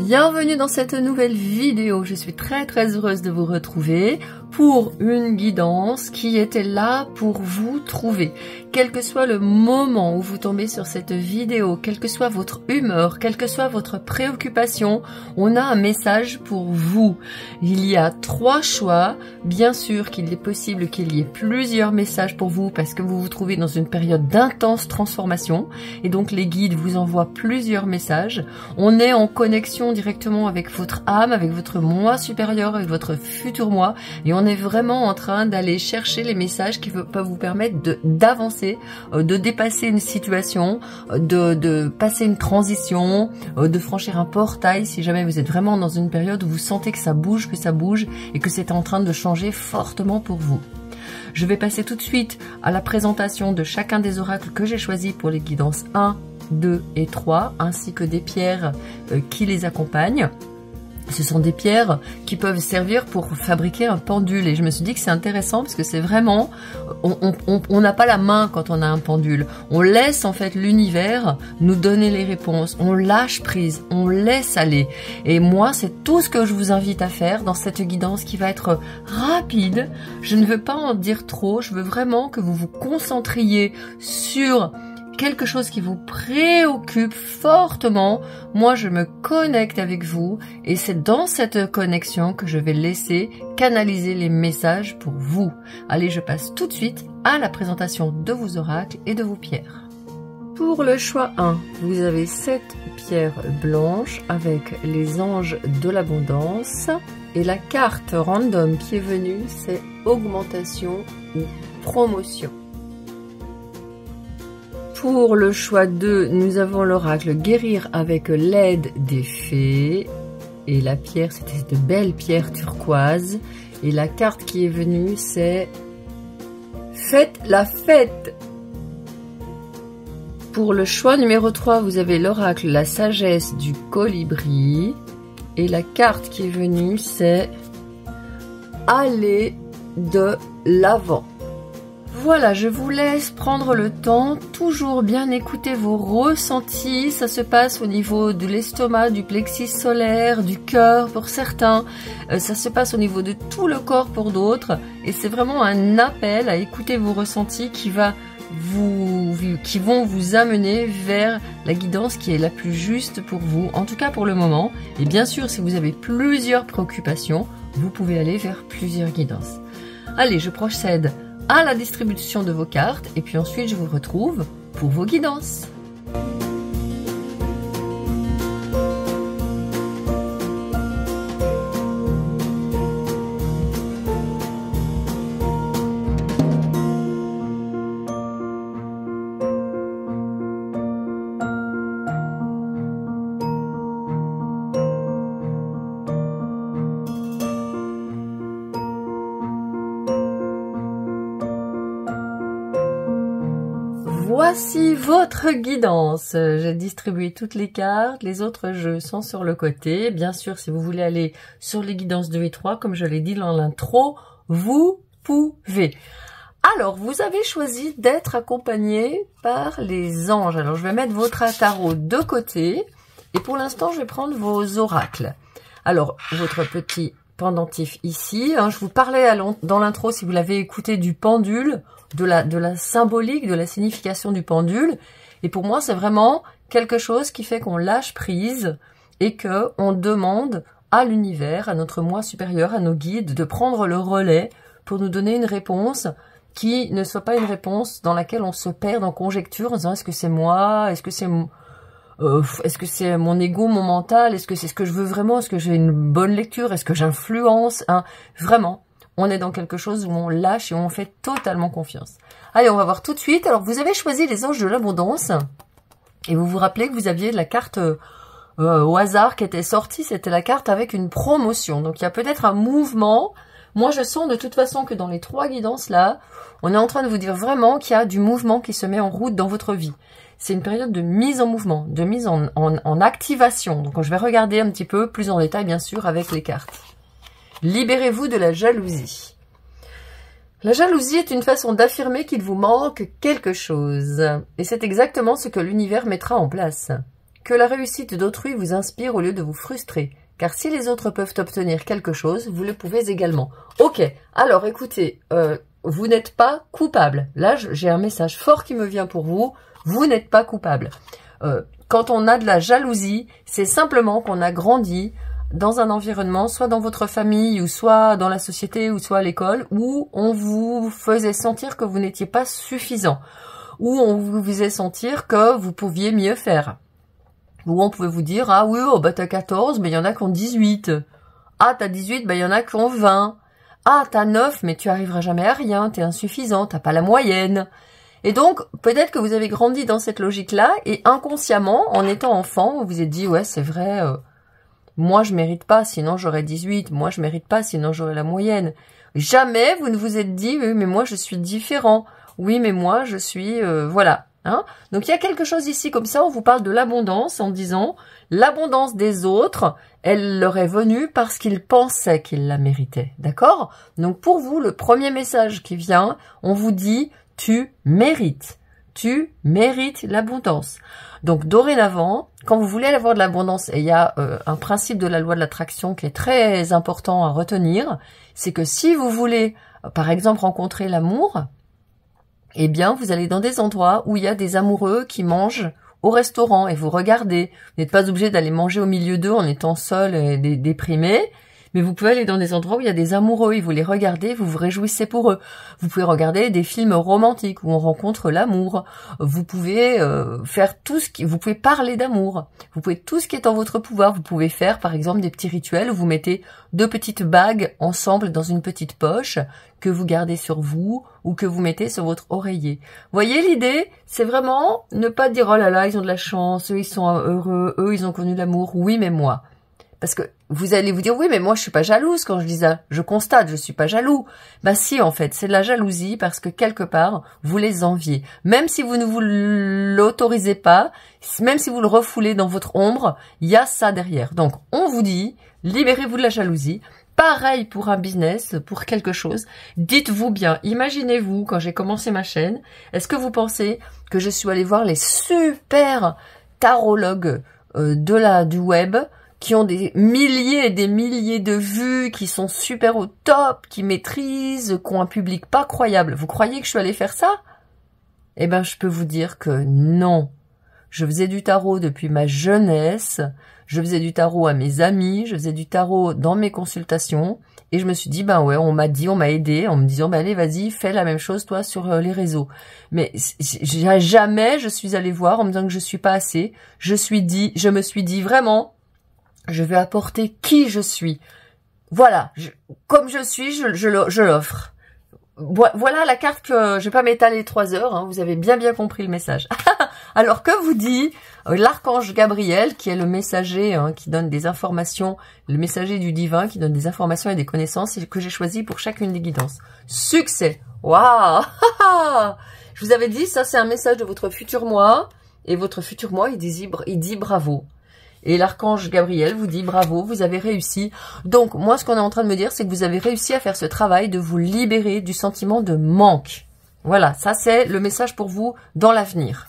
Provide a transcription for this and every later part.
Bienvenue dans cette nouvelle vidéo. Je suis très heureuse de vous retrouver pour une guidance qui était là pour vous trouver. Quel que soit le moment où vous tombez sur cette vidéo, quelle que soit votre humeur, quelle que soit votre préoccupation, on a un message pour vous. Il y a 3 choix. Bien sûr qu'il est possible qu'il y ait plusieurs messages pour vous parce que vous vous trouvez dans une période d'intense transformation et donc les guides vous envoient plusieurs messages. On est en connexion directement avec votre âme, avec votre moi supérieur, avec votre futur moi et on est vraiment en train d'aller chercher les messages qui peuvent vous permettre d'avancer, de dépasser une situation, de passer une transition, de franchir un portail si jamais vous êtes vraiment dans une période où vous sentez que ça bouge et que c'est en train de changer fortement pour vous. Je vais passer tout de suite à la présentation de chacun des oracles que j'ai choisis pour les guidances 1, 2 et 3, ainsi que des pierres qui les accompagnent. Ce sont des pierres qui peuvent servir pour fabriquer un pendule et je me suis dit que c'est intéressant parce que c'est vraiment, on n'a pas la main quand on a un pendule. On laisse en fait l'univers nous donner les réponses, on lâche prise, on laisse aller. Et moi, c'est tout ce que je vous invite à faire dans cette guidance qui va être rapide. Je ne veux pas en dire trop, je veux vraiment que vous vous concentriez sur quelque chose qui vous préoccupe fortement. Moi, je me connecte avec vous et c'est dans cette connexion que je vais laisser canaliser les messages pour vous. Allez, je passe tout de suite à la présentation de vos oracles et de vos pierres. Pour le choix 1, vous avez 7 pierres blanches avec les anges de l'abondance et la carte random qui est venue, c'est augmentation ou promotion. Pour le choix 2, nous avons l'oracle guérir avec l'aide des fées. Et la pierre, c'était cette belle pierre turquoise. Et la carte qui est venue, c'est faites la fête. Pour le choix numéro 3, vous avez l'oracle la sagesse du colibri. Et la carte qui est venue, c'est aller de l'avant. Voilà, je vous laisse prendre le temps, toujours bien écouter vos ressentis. Ça se passe au niveau de l'estomac, du plexus solaire, du cœur pour certains. Ça se passe au niveau de tout le corps pour d'autres. Et c'est vraiment un appel à écouter vos ressentis qui vont vous amener vers la guidance qui est la plus juste pour vous, en tout cas pour le moment. Et bien sûr, si vous avez plusieurs préoccupations, vous pouvez aller vers plusieurs guidances. Allez, je procède à la distribution de vos cartes et puis ensuite je vous retrouve pour vos guidances. Voici votre guidance. J'ai distribué toutes les cartes, les autres jeux sont sur le côté. Bien sûr, si vous voulez aller sur les guidances 2 et 3, comme je l'ai dit dans l'intro, vous pouvez. Alors, vous avez choisi d'être accompagné par les anges. Alors, je vais mettre votre tarot de côté et pour l'instant, je vais prendre vos oracles. Alors, votre petit pendentif ici. Je vous parlais dans l'intro, si vous l'avez écouté, du pendule, de la symbolique, de la signification du pendule. Et pour moi, c'est vraiment quelque chose qui fait qu'on lâche prise et que on demande à l'univers, à notre moi supérieur, à nos guides, de prendre le relais pour nous donner une réponse qui ne soit pas une réponse dans laquelle on se perd en conjecture en disant est-ce que c'est moi, est-ce que c'est mon ego, mon mental, est-ce que c'est ce que je veux vraiment, est-ce que j'ai une bonne lecture, est-ce que j'influence, vraiment. On est dans quelque chose où on lâche et on fait totalement confiance. Allez, on va voir tout de suite. Alors, vous avez choisi les anges de l'abondance. Et vous vous rappelez que vous aviez la carte au hasard qui était sortie. C'était la carte avec une promotion. Donc, il y a peut-être un mouvement. Moi, je sens de toute façon que dans les 3 guidances là, on est en train de vous dire vraiment qu'il y a du mouvement qui se met en route dans votre vie. C'est une période de mise en mouvement, de mise en activation. Donc, je vais regarder un petit peu plus en détail, bien sûr, avec les cartes. Libérez-vous de la jalousie. La jalousie est une façon d'affirmer qu'il vous manque quelque chose. Et c'est exactement ce que l'univers mettra en place. que la réussite d'autrui vous inspire au lieu de vous frustrer. Car si les autres peuvent obtenir quelque chose, vous le pouvez également. Ok, alors écoutez, vous n'êtes pas coupable. Là, j'ai un message fort qui me vient pour vous. Vous n'êtes pas coupable. Quand on a de la jalousie, c'est simplement qu'on a grandi dans un environnement, soit dans votre famille, ou soit dans la société, ou soit à l'école, où on vous faisait sentir que vous n'étiez pas suffisant, où on vous faisait sentir que vous pouviez mieux faire, où on pouvait vous dire, ah oui, oh, bah t'as 14, mais il y en a qui ont 18. Ah, t'as 18, bah il y en a qui ont 20. Ah, t'as 9, mais tu arriveras jamais à rien, t'es insuffisant, t'as pas la moyenne. Et donc, peut-être que vous avez grandi dans cette logique-là, et inconsciemment, en étant enfant, vous vous êtes dit, ouais, c'est vrai, moi je mérite pas, sinon j'aurais 18, moi je mérite pas, sinon j'aurais la moyenne. Jamais vous ne vous êtes dit, oui, mais moi je suis différent, oui, mais moi je suis, voilà. Hein. Donc il y a quelque chose ici comme ça, on vous parle de l'abondance en disant, l'abondance des autres, elle leur est venue parce qu'ils pensaient qu'ils la méritaient, d'accord? Donc pour vous, le premier message qui vient, on vous dit, tu mérites l'abondance. Donc dorénavant, quand vous voulez avoir de l'abondance, et il y a un principe de la loi de l'attraction qui est très important à retenir, c'est que si vous voulez, par exemple, rencontrer l'amour, eh bien, vous allez dans des endroits où il y a des amoureux qui mangent au restaurant et vous regardez. Vous n'êtes pas obligé d'aller manger au milieu d'eux en étant seul et déprimé. Mais vous pouvez aller dans des endroits où il y a des amoureux et vous les regardez, vous vous réjouissez pour eux. Vous pouvez regarder des films romantiques où on rencontre l'amour. Vous pouvez faire tout ce qui... Vous pouvez parler d'amour. Vous pouvez tout ce qui est en votre pouvoir. Vous pouvez faire, par exemple, des petits rituels où vous mettez 2 petites bagues ensemble dans une petite poche que vous gardez sur vous ou que vous mettez sur votre oreiller. Voyez l'idée? C'est vraiment ne pas dire « Oh là là, ils ont de la chance, eux ils sont heureux, eux ils ont connu l'amour, oui mais moi ». Parce que vous allez vous dire, oui, mais moi, je suis pas jalouse quand je dis ça. Je constate, je suis pas jaloux. Ben si, en fait, c'est de la jalousie parce que quelque part, vous les enviez. Même si vous ne vous l'autorisez pas, même si vous le refoulez dans votre ombre, il y a ça derrière. Donc, on vous dit, libérez-vous de la jalousie. Pareil pour un business, pour quelque chose. Dites-vous bien, imaginez-vous, quand j'ai commencé ma chaîne, est-ce que vous pensez que je suis allée voir les super tarologues du web, qui ont des milliers et des milliers de vues, qui sont super au top, qui maîtrisent, qui ont un public pas croyable. Vous croyez que je suis allée faire ça? Eh ben, je peux vous dire que non. Je faisais du tarot depuis ma jeunesse, je faisais du tarot à mes amis, je faisais du tarot dans mes consultations, et je me suis dit, ben ouais, on m'a aidé en me disant, ben allez, vas-y, fais la même chose, toi, sur les réseaux. Mais jamais je suis allée voir en me disant que je suis pas assez. Je me suis dit vraiment, je vais apporter qui je suis. Voilà, comme je suis, je l'offre. Voilà la carte que je vais pas m'étaler 3 heures, hein, vous avez bien compris le message. Alors que vous dit l'archange Gabriel, qui est le messager hein, qui donne des informations, le messager du divin qui donne des informations et des connaissances et que j'ai choisi pour chacune des guidances. Succès. Waouh. Je vous avais dit, ça c'est un message de votre futur moi, et votre futur moi il dit bravo. Et l'archange Gabriel vous dit bravo, vous avez réussi. Donc moi ce qu'on est en train de me dire, c'est que vous avez réussi à faire ce travail de vous libérer du sentiment de manque. Voilà, ça c'est le message pour vous dans l'avenir.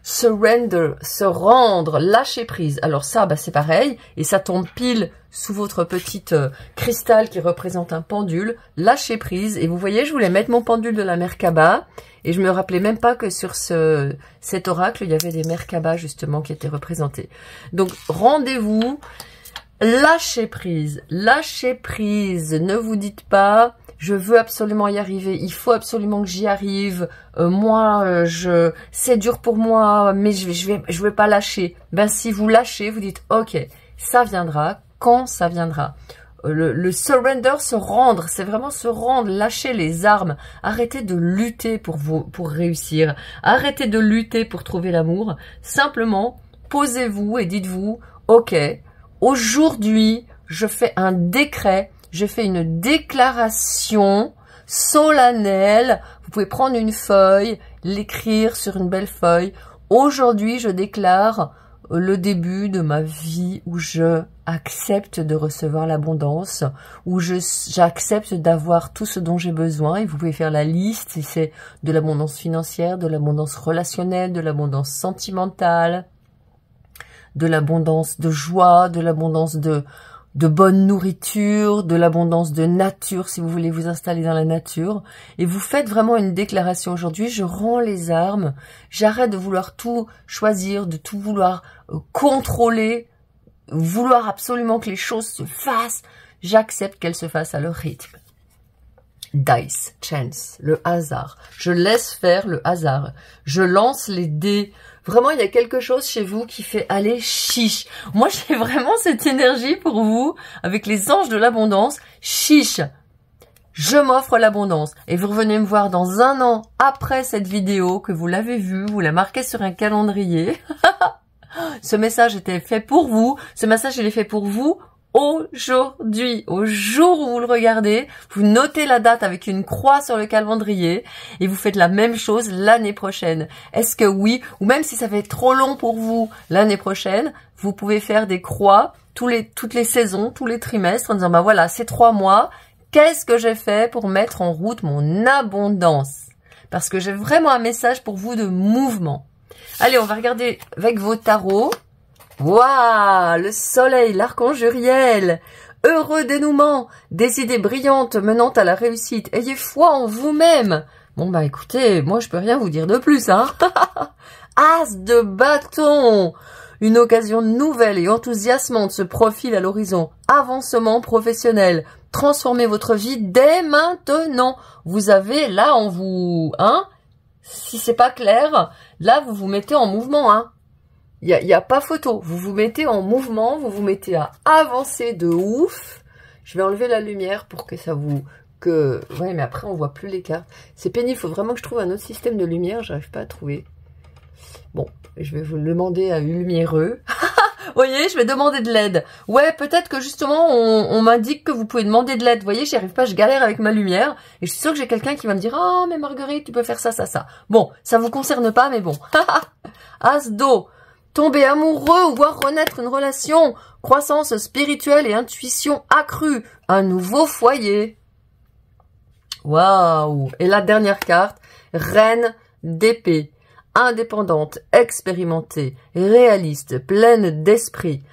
Surrender, se rendre, lâcher prise. Alors ça, bah, c'est pareil, et ça tombe pile sous votre petite cristal qui représente un pendule. Lâcher prise, et vous voyez, je voulais mettre mon pendule de la Merkaba, et je me rappelais même pas que sur cet oracle, il y avait des Merkabas justement qui étaient représentés. Donc, rendez-vous, lâchez prise, ne vous dites pas... Je veux absolument y arriver, il faut absolument que j'y arrive. C'est dur pour moi, mais je vais pas lâcher. Ben si vous lâchez, vous dites ok, ça viendra quand ça viendra. Le surrender, se rendre, c'est vraiment se rendre, lâcher les armes. Arrêtez de lutter pour réussir. Arrêtez de lutter pour trouver l'amour. Simplement, posez-vous et dites-vous ok, aujourd'hui, je fais un décret. Je fais une déclaration solennelle. Vous pouvez prendre une feuille, l'écrire sur une belle feuille. Aujourd'hui, je déclare le début de ma vie où je accepte de recevoir l'abondance, où j'accepte d'avoir tout ce dont j'ai besoin. Et vous pouvez faire la liste, si c'est de l'abondance financière, de l'abondance relationnelle, de l'abondance sentimentale, de l'abondance de joie, de l'abondance de bonne nourriture, de l'abondance de nature, si vous voulez vous installer dans la nature. Et vous faites vraiment une déclaration aujourd'hui, je rends les armes, j'arrête de vouloir tout choisir, de tout vouloir contrôler, vouloir absolument que les choses se fassent, j'accepte qu'elles se fassent à leur rythme. Dice, chance, le hasard. Je laisse faire le hasard. Je lance les dés. Vraiment, il y a quelque chose chez vous qui fait aller chiche. Moi, j'ai vraiment cette énergie pour vous, avec les anges de l'abondance. Chiche. Je m'offre l'abondance. Et vous revenez me voir dans 1 an après cette vidéo, que vous l'avez vue, vous la marquez sur un calendrier. Ce message était fait pour vous. Ce message, il est fait pour vous aujourd'hui, au jour où vous le regardez, vous notez la date avec une croix sur le calendrier et vous faites la même chose l'année prochaine. Est-ce que oui, ou même si ça fait trop long pour vous l'année prochaine, vous pouvez faire des croix toutes les saisons, tous les trimestres en disant, bah voilà, c'est 3 mois, qu'est-ce que j'ai fait pour mettre en route mon abondance? Parce que j'ai vraiment un message pour vous de mouvement. Allez, on va regarder avec vos tarots. Waouh, le soleil, l'archange Uriel, heureux dénouement, des idées brillantes menant à la réussite, ayez foi en vous-même. Bon bah écoutez, moi je peux rien vous dire de plus, hein. As de bâton, une occasion nouvelle et enthousiasmante se profile à l'horizon, avancement professionnel, transformez votre vie dès maintenant. Vous avez là en vous, hein, si c'est pas clair, là vous vous mettez en mouvement, hein. Il y a pas photo. Vous vous mettez en mouvement, vous vous mettez à avancer de ouf. Je vais enlever la lumière pour que ça vous... Ouais, mais après, on voit plus les cartes. C'est pénible, il faut vraiment que je trouve un autre système de lumière. J'arrive pas à trouver. Bon, je vais vous le demander à une lumiereux. Vous voyez, je vais demander de l'aide. Ouais, peut-être que justement, on m'indique que vous pouvez demander de l'aide. Vous voyez, j'y arrive pas, je galère avec ma lumière. Et je suis sûre que j'ai quelqu'un qui va me dire, ah, mais Marguerite, tu peux faire ça, ça, ça. Bon, ça vous concerne pas, mais bon. As d'eau. Tomber amoureux ou voir renaître une relation, croissance spirituelle et intuition accrue, un nouveau foyer. Waouh! Et la dernière carte, reine d'épée, indépendante, expérimentée, réaliste, pleine d'esprit,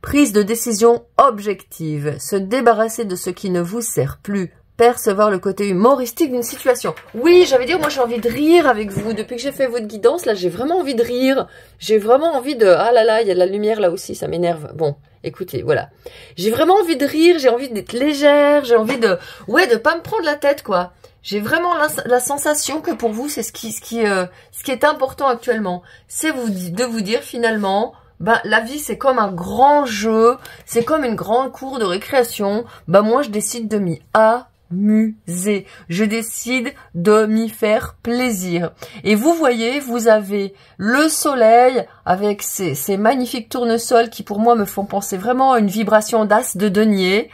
prise de décision objective, se débarrasser de ce qui ne vous sert plus, percevoir le côté humoristique d'une situation. Oui, j'avais dit, moi j'ai envie de rire avec vous. Depuis que j'ai fait votre guidance, là, j'ai vraiment envie de rire. J'ai vraiment envie de... Ah là là, il y a de la lumière là aussi, ça m'énerve. Bon, écoutez, voilà. J'ai vraiment envie de rire, j'ai envie d'être légère, j'ai envie de... Ouais, de pas me prendre la tête, quoi. J'ai vraiment la sensation que pour vous, c'est ce qui est important actuellement. C'est de vous dire finalement... Ben, la vie, c'est comme un grand jeu, c'est comme une grande cour de récréation. Ben, moi, je décide de m'y amuser. Je décide de m'y faire plaisir. Et vous voyez, vous avez le soleil avec ces magnifiques tournesols qui, pour moi, me font penser vraiment à une vibration d'as de denier.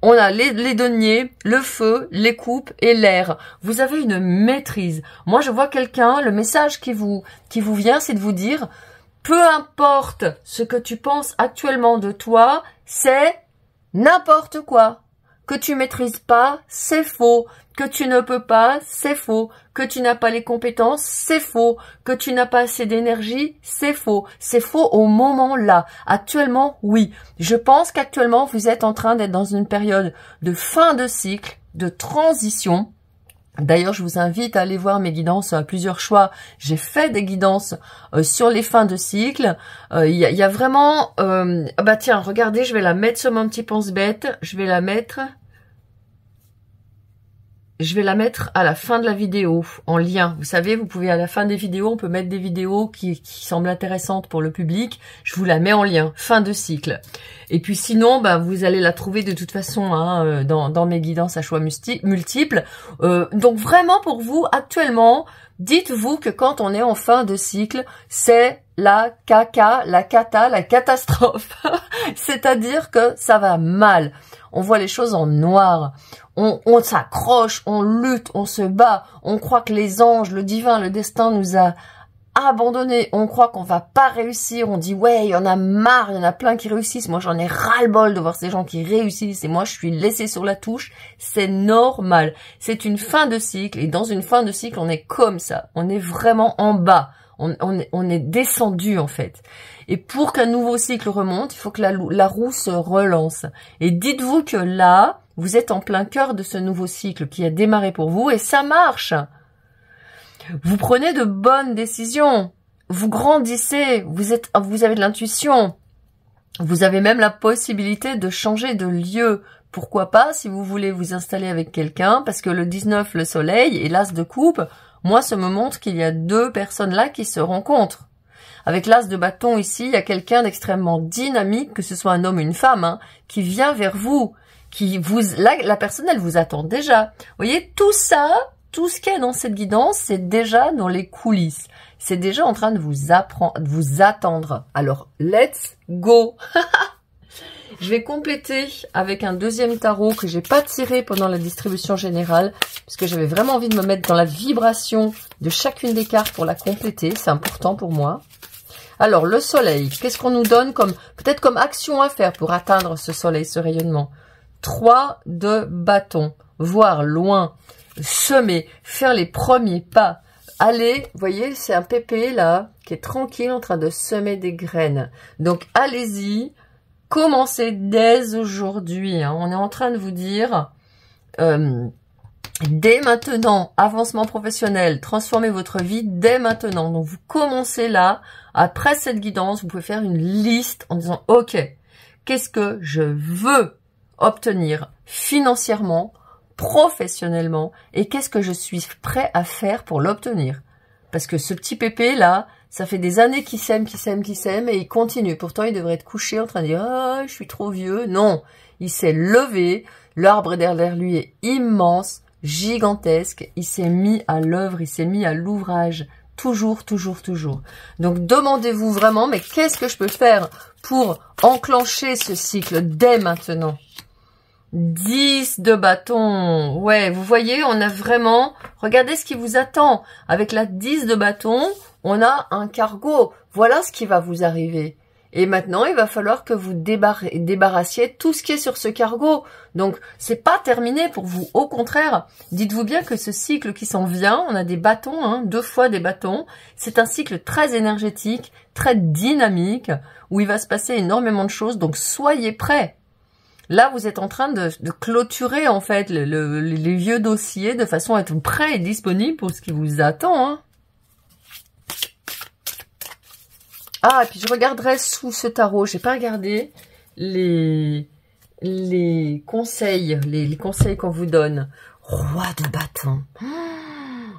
On a les deniers, le feu, les coupes et l'air. Vous avez une maîtrise. Moi, je vois quelqu'un, le message qui vous vient, c'est de vous dire... Peu importe ce que tu penses actuellement de toi, c'est n'importe quoi. Que tu maîtrises pas, c'est faux. Que tu ne peux pas, c'est faux. Que tu n'as pas les compétences, c'est faux. Que tu n'as pas assez d'énergie, c'est faux. C'est faux au moment là. Actuellement, oui. Je pense qu'actuellement, vous êtes en train d'être dans une période de fin de cycle, de transition. D'ailleurs, je vous invite à aller voir mes guidances à plusieurs choix. J'ai fait des guidances sur les fins de cycle. Il y a vraiment... bah tiens, regardez, je vais la mettre sur mon petit pense-bête. Je vais la mettre à la fin de la vidéo, en lien. Vous savez, vous pouvez à la fin des vidéos, on peut mettre des vidéos qui semblent intéressantes pour le public. Je vous la mets en lien, fin de cycle. Et puis sinon, bah, vous allez la trouver de toute façon hein, dans mes guidances à choix multiples. Donc vraiment pour vous, actuellement, dites-vous que quand on est en fin de cycle, c'est la cata, la catastrophe. C'est-à-dire que ça va mal. On voit les choses en noir. On s'accroche, on lutte, on se bat. On croit que les anges, le divin, le destin nous a abandonnés. On croit qu'on va pas réussir. On dit ouais, il y en a marre, il y en a plein qui réussissent. Moi, j'en ai ras-le-bol de voir ces gens qui réussissent et moi, je suis laissée sur la touche. C'est normal. C'est une fin de cycle et dans une fin de cycle, on est comme ça. On est vraiment en bas. On est descendu en fait. Et pour qu'un nouveau cycle remonte, il faut que la roue se relance. Et dites-vous que là, vous êtes en plein cœur de ce nouveau cycle qui a démarré pour vous et ça marche. Vous prenez de bonnes décisions. Vous grandissez. Vous avez de l'intuition. Vous avez même la possibilité de changer de lieu. Pourquoi pas si vous voulez vous installer avec quelqu'un, parce que le 19, le soleil et l'as de coupe, moi, ça me montre qu'il y a deux personnes là qui se rencontrent. Avec l'as de bâton ici, il y a quelqu'un d'extrêmement dynamique, que ce soit un homme ou une femme, hein, qui vient vers vous, la personne, elle vous attend déjà. Vous voyez, tout ça, tout ce qu'il y a dans cette guidance, c'est déjà dans les coulisses. C'est déjà en train de vous attendre. Alors, let's go. Je vais compléter avec un deuxième tarot que j'ai pas tiré pendant la distribution générale, parce que j'avais vraiment envie de me mettre dans la vibration de chacune des cartes pour la compléter. C'est important pour moi. Alors, le soleil, qu'est-ce qu'on nous donne peut-être comme action à faire pour atteindre ce soleil, ce rayonnement? 3 de bâton, voir loin, semer, faire les premiers pas. Allez, vous voyez, c'est un pépé là, qui est tranquille en train de semer des graines. Donc, allez-y, commencez dès aujourd'hui. Hein. On est en train de vous dire, dès maintenant, avancement professionnel, transformez votre vie dès maintenant. Donc, vous commencez là. Après cette guidance, vous pouvez faire une liste en disant, ok, qu'est-ce que je veux obtenir financièrement, professionnellement, et qu'est-ce que je suis prêt à faire pour l'obtenir? Parce que ce petit pépé là, ça fait des années qu'il sème, et il continue. Pourtant, il devrait être couché en train de dire « Ah, je suis trop vieux ». Non, il s'est levé, l'arbre derrière lui est immense, gigantesque, il s'est mis à l'œuvre, il s'est mis à l'ouvrage. Toujours, toujours, toujours. Donc, demandez-vous vraiment, mais qu'est-ce que je peux faire pour enclencher ce cycle dès maintenant? 10 de bâton. Ouais, vous voyez, on a vraiment... Regardez ce qui vous attend. Avec la 10 de bâton, on a un cargo. Voilà ce qui va vous arriver. Et maintenant, il va falloir que vous débarrassiez tout ce qui est sur ce cargo. Donc, c'est pas terminé pour vous. Au contraire, dites-vous bien que ce cycle qui s'en vient, on a des bâtons, hein, 2 fois des bâtons. C'est un cycle très énergétique, très dynamique, où il va se passer énormément de choses. Donc, soyez prêts. Là, vous êtes en train de clôturer, en fait, les vieux dossiers de façon à être prêt et disponible pour ce qui vous attend. Hein. Ah, et puis je regarderai sous ce tarot. J'ai pas regardé les conseils, les conseils qu'on vous donne. Roi de bâton.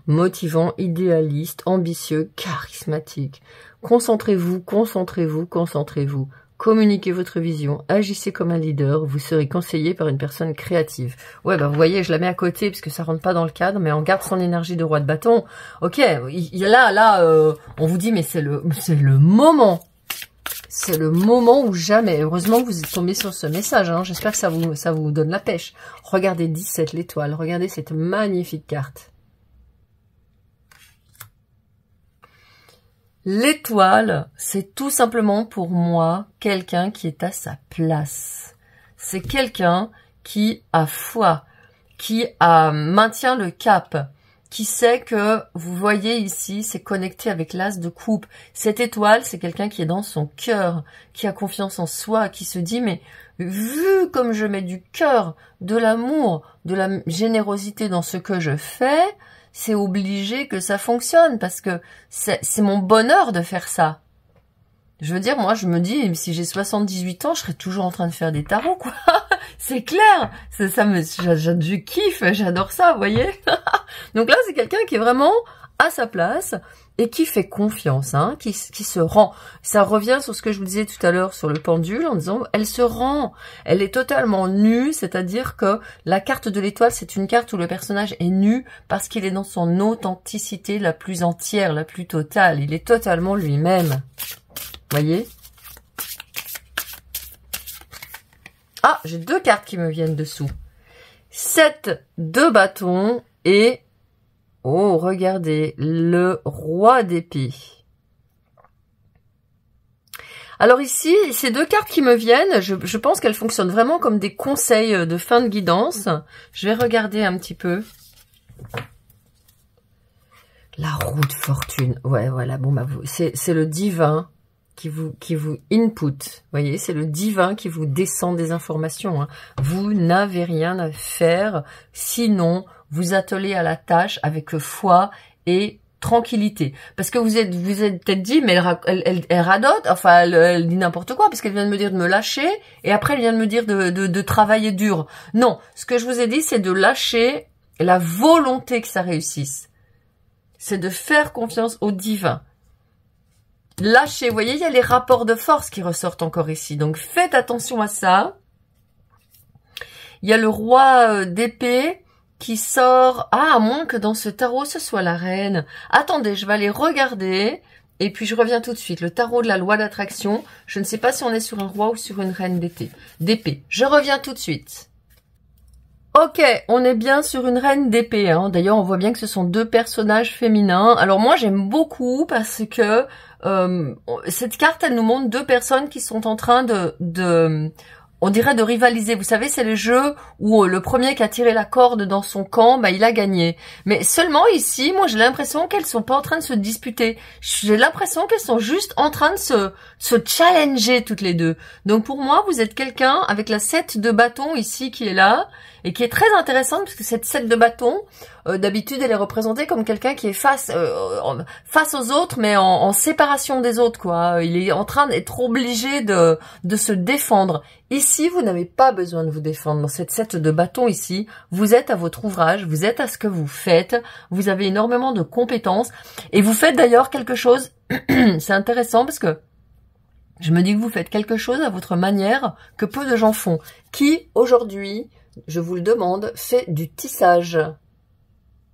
Motivant, idéaliste, ambitieux, charismatique. Concentrez-vous, concentrez-vous, concentrez-vous. Communiquez votre vision, agissez comme un leader, vous serez conseillé par une personne créative. Ouais, bah vous voyez, je la mets à côté parce que ça rentre pas dans le cadre, mais on garde son énergie de roi de bâton. Ok, on vous dit, mais c'est le moment. C'est le moment où jamais. Heureusement que vous êtes tombé sur ce message. Hein. J'espère que ça vous donne la pêche. Regardez 17 l'étoile. Regardez cette magnifique carte. L'étoile, c'est tout simplement pour moi quelqu'un qui est à sa place. C'est quelqu'un qui a foi, qui maintient le cap, qui sait que, vous voyez ici, c'est connecté avec l'as de coupe. Cette étoile, c'est quelqu'un qui est dans son cœur, qui a confiance en soi, qui se dit, mais vu comme je mets du cœur, de l'amour, de la générosité dans ce que je fais, c'est obligé que ça fonctionne parce que c'est mon bonheur de faire ça. Je veux dire, moi, je me dis, si j'ai 78 ans, je serai toujours en train de faire des tarots, quoi. C'est clair. Je kiffe, j'adore ça, vous voyez. Donc là, c'est quelqu'un qui est vraiment à sa place et qui fait confiance, hein, qui se rend. Ça revient sur ce que je vous disais tout à l'heure sur le pendule en disant, elle se rend. Elle est totalement nue, c'est-à-dire que la carte de l'étoile, c'est une carte où le personnage est nu parce qu'il est dans son authenticité la plus entière, la plus totale. Il est totalement lui-même. Voyez? Ah, j'ai 2 cartes qui me viennent dessous. 7 de bâton et... Oh, regardez, le roi d'épée. Alors ici, ces 2 cartes qui me viennent, je pense qu'elles fonctionnent vraiment comme des conseils de fin de guidance. Je vais regarder un petit peu. La roue de fortune. Ouais, voilà. Bon, bah, c'est le divin qui vous input. Vous voyez, c'est le divin qui vous descend des informations. Hein. Vous n'avez rien à faire, sinon vous attelez à la tâche avec foi et tranquillité. Parce que vous êtes peut-être dit, mais elle radote, enfin, elle dit n'importe quoi, parce qu'elle vient de me dire de me lâcher, et après elle vient de me dire de travailler dur. Non, ce que je vous ai dit, c'est de lâcher la volonté que ça réussisse. C'est de faire confiance au divin. Lâchez, vous voyez, il y a les rapports de force qui ressortent encore ici. Donc, faites attention à ça. Il y a le roi d'épée qui sort... Ah, à moins que dans ce tarot, ce soit la reine. Attendez, je vais aller regarder. Et puis, je reviens tout de suite. Le tarot de la loi d'attraction. Je ne sais pas si on est sur un roi ou sur une reine d'épée. Je reviens tout de suite. Ok, on est bien sur une reine d'épée. Hein. D'ailleurs, on voit bien que ce sont deux personnages féminins. Alors moi, j'aime beaucoup parce que cette carte, elle nous montre deux personnes qui sont en train on dirait de rivaliser. Vous savez, c'est le jeu où le premier qui a tiré la corde dans son camp, bah, il a gagné. Mais seulement ici, moi, j'ai l'impression qu'elles sont pas en train de se disputer. J'ai l'impression qu'elles sont juste en train de se challenger toutes les deux. Donc pour moi, vous êtes quelqu'un avec la 7 de bâton ici qui est là et qui est très intéressante parce que cette 7 de bâton, d'habitude, elle est représentée comme quelqu'un qui est face aux autres, mais en séparation des autres, quoi. Il est en train d'être obligé de se défendre. Ici, vous n'avez pas besoin de vous défendre. Dans cette 7 de bâton ici, vous êtes à votre ouvrage, vous êtes à ce que vous faites, vous avez énormément de compétences, et vous faites d'ailleurs quelque chose, c'est intéressant parce que je me dis que vous faites quelque chose à votre manière que peu de gens font. Qui, aujourd'hui, je vous le demande, fait du tissage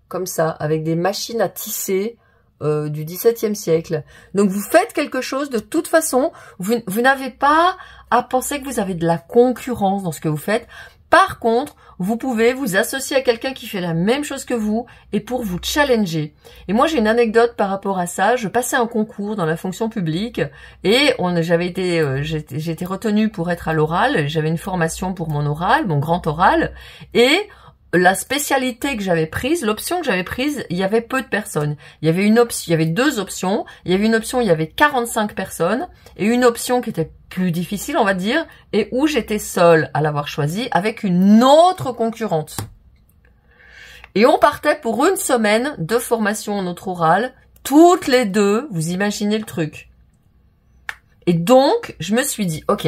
comme ça, avec des machines à tisser du XVIIe siècle. Donc vous faites quelque chose, de toute façon, vous n'avez pas à penser que vous avez de la concurrence dans ce que vous faites. Par contre, vous pouvez vous associer à quelqu'un qui fait la même chose que vous et pour vous challenger. Et moi, j'ai une anecdote par rapport à ça. Je passais un concours dans la fonction publique et j'ai été retenue pour être à l'oral. J'avais une formation pour mon oral, mon grand oral, et la spécialité que j'avais prise, l'option que j'avais prise, il y avait peu de personnes. Il y avait deux options. Il y avait une option où il y avait 45 personnes et une option qui était plus difficile, on va dire, et où j'étais seule à l'avoir choisie avec une autre concurrente. Et on partait pour une semaine de formation en autre oral, toutes les deux, vous imaginez le truc. Et donc, je me suis dit, ok,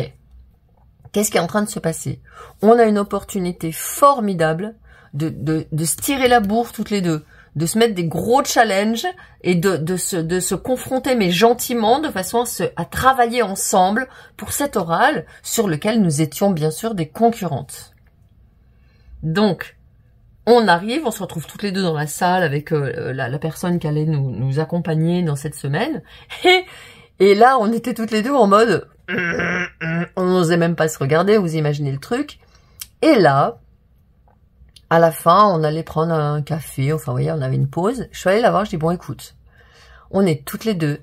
qu'est-ce qui est en train de se passer? On a une opportunité formidable de se tirer la bourre toutes les deux, de se mettre des gros challenges et de se confronter, mais gentiment, de façon à travailler ensemble pour cet oral sur lequel nous étions bien sûr des concurrentes. Donc, on arrive, on se retrouve toutes les deux dans la salle avec la personne qui allait nous accompagner dans cette semaine. Et là, on était toutes les deux en mode... On n'osait même pas se regarder, vous imaginez le truc. Et là... À la fin, on allait prendre un café, enfin, vous voyez, on avait une pause. Je suis allée la voir, je dis, bon, écoute, on est toutes les deux.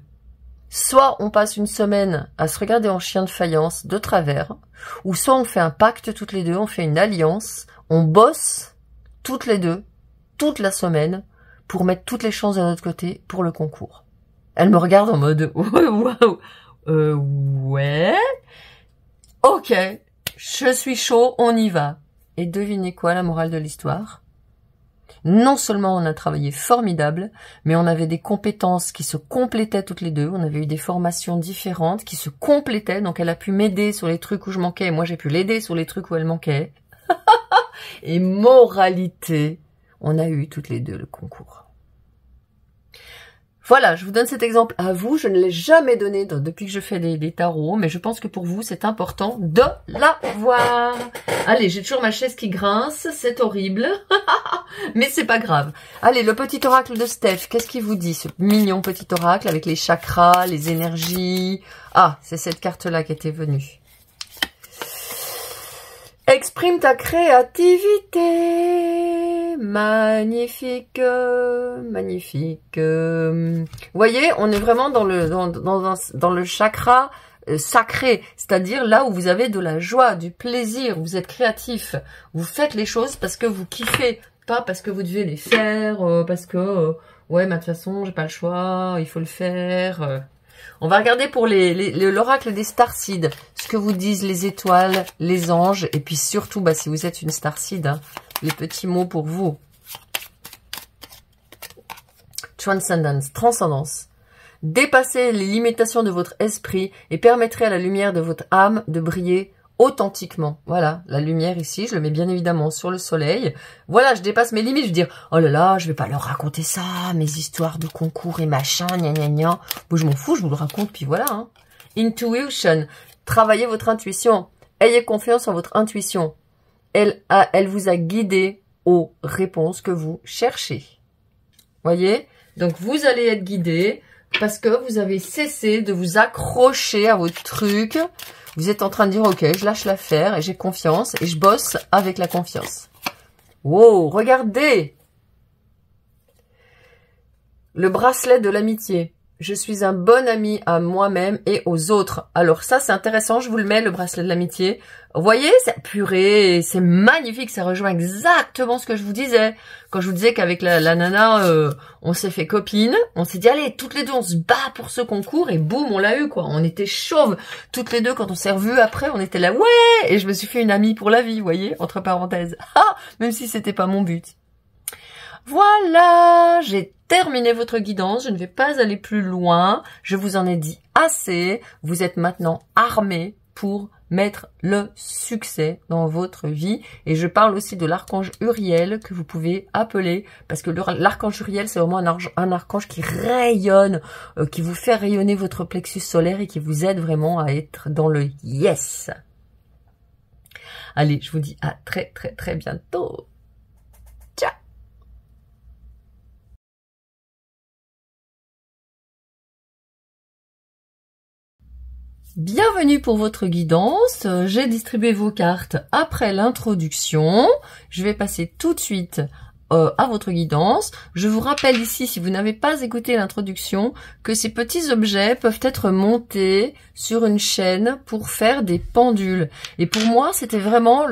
Soit on passe une semaine à se regarder en chien de faïence de travers, ou soit on fait un pacte toutes les deux, on fait une alliance, on bosse toutes les deux, toute la semaine, pour mettre toutes les chances de notre côté pour le concours. Elle me regarde en mode, waouh, ouais, ok, je suis chaud, on y va. Et devinez quoi, la morale de l'histoire? Non seulement on a travaillé formidable, mais on avait des compétences qui se complétaient toutes les deux. On avait eu des formations différentes qui se complétaient. Donc elle a pu m'aider sur les trucs où je manquais. Et moi j'ai pu l'aider sur les trucs où elle manquait. Et moralité, on a eu toutes les deux le concours. Voilà, je vous donne cet exemple à vous. Je ne l'ai jamais donné depuis que je fais des tarots, mais je pense que pour vous, c'est important de l'avoir. Allez, j'ai toujours ma chaise qui grince, c'est horrible, mais c'est pas grave. Allez, le petit oracle de Steph, qu'est-ce qu'il vous dit, ce mignon petit oracle avec les chakras, les énergies? Ah, c'est cette carte-là qui était venue. Exprime ta créativité. Magnifique, magnifique. Vous voyez, on est vraiment dans le chakra sacré, c'est-à-dire là où vous avez de la joie, du plaisir, vous êtes créatif, vous faites les choses parce que vous kiffez, pas parce que vous devez les faire, parce que Ouais, mais de toute façon, j'ai pas le choix, il faut le faire. On va regarder pour l'oracle des starseeds, ce que vous disent les étoiles, les anges, et puis surtout, bah, si vous êtes une starseed, hein, les petits mots pour vous. Transcendence, transcendance. Dépassez les limitations de votre esprit et permettrez à la lumière de votre âme de briller authentiquement. Voilà, la lumière ici, je le mets bien évidemment sur le soleil. Voilà, je dépasse mes limites. Je veux dire, oh là là, je vais pas leur raconter ça, mes histoires de concours et machin, gna gna gna. Bon, je m'en fous, je vous le raconte, puis voilà. Hein. Intuition, travaillez votre intuition. Ayez confiance en votre intuition. Elle vous a guidé aux réponses que vous cherchez. Voyez? Donc, vous allez être guidé parce que vous avez cessé de vous accrocher à votre truc. Vous êtes en train de dire, ok, je lâche l'affaire et j'ai confiance et je bosse avec la confiance. Wow, regardez! Le bracelet de l'amitié. Je suis un bon ami à moi-même et aux autres. Alors ça, c'est intéressant, je vous le mets, le bracelet de l'amitié. Vous voyez, c'est purée, c'est magnifique, ça rejoint exactement ce que je vous disais. Quand je vous disais qu'avec la nana, on s'est fait copine, on s'est dit, allez, toutes les deux, on se bat pour ce concours, et boum, on l'a eu, quoi. On était chauves, toutes les deux, quand on s'est revus après, on était là, ouais, et je me suis fait une amie pour la vie, vous voyez, entre parenthèses. Ah, même si c'était pas mon but. Voilà, j'ai terminé votre guidance, je ne vais pas aller plus loin, je vous en ai dit assez, vous êtes maintenant armés pour mettre le succès dans votre vie. Et je parle aussi de l'archange Uriel que vous pouvez appeler, parce que l'archange Uriel, c'est vraiment un archange qui rayonne, qui vous fait rayonner votre plexus solaire et qui vous aide vraiment à être dans le yes. Allez, je vous dis à très très très bientôt. Ciao. Bienvenue pour votre guidance. J'ai distribué vos cartes après l'introduction. Je vais passer tout de suite à votre guidance. Je vous rappelle ici, si vous n'avez pas écouté l'introduction, que ces petits objets peuvent être montés sur une chaîne pour faire des pendules. Et pour moi, c'était vraiment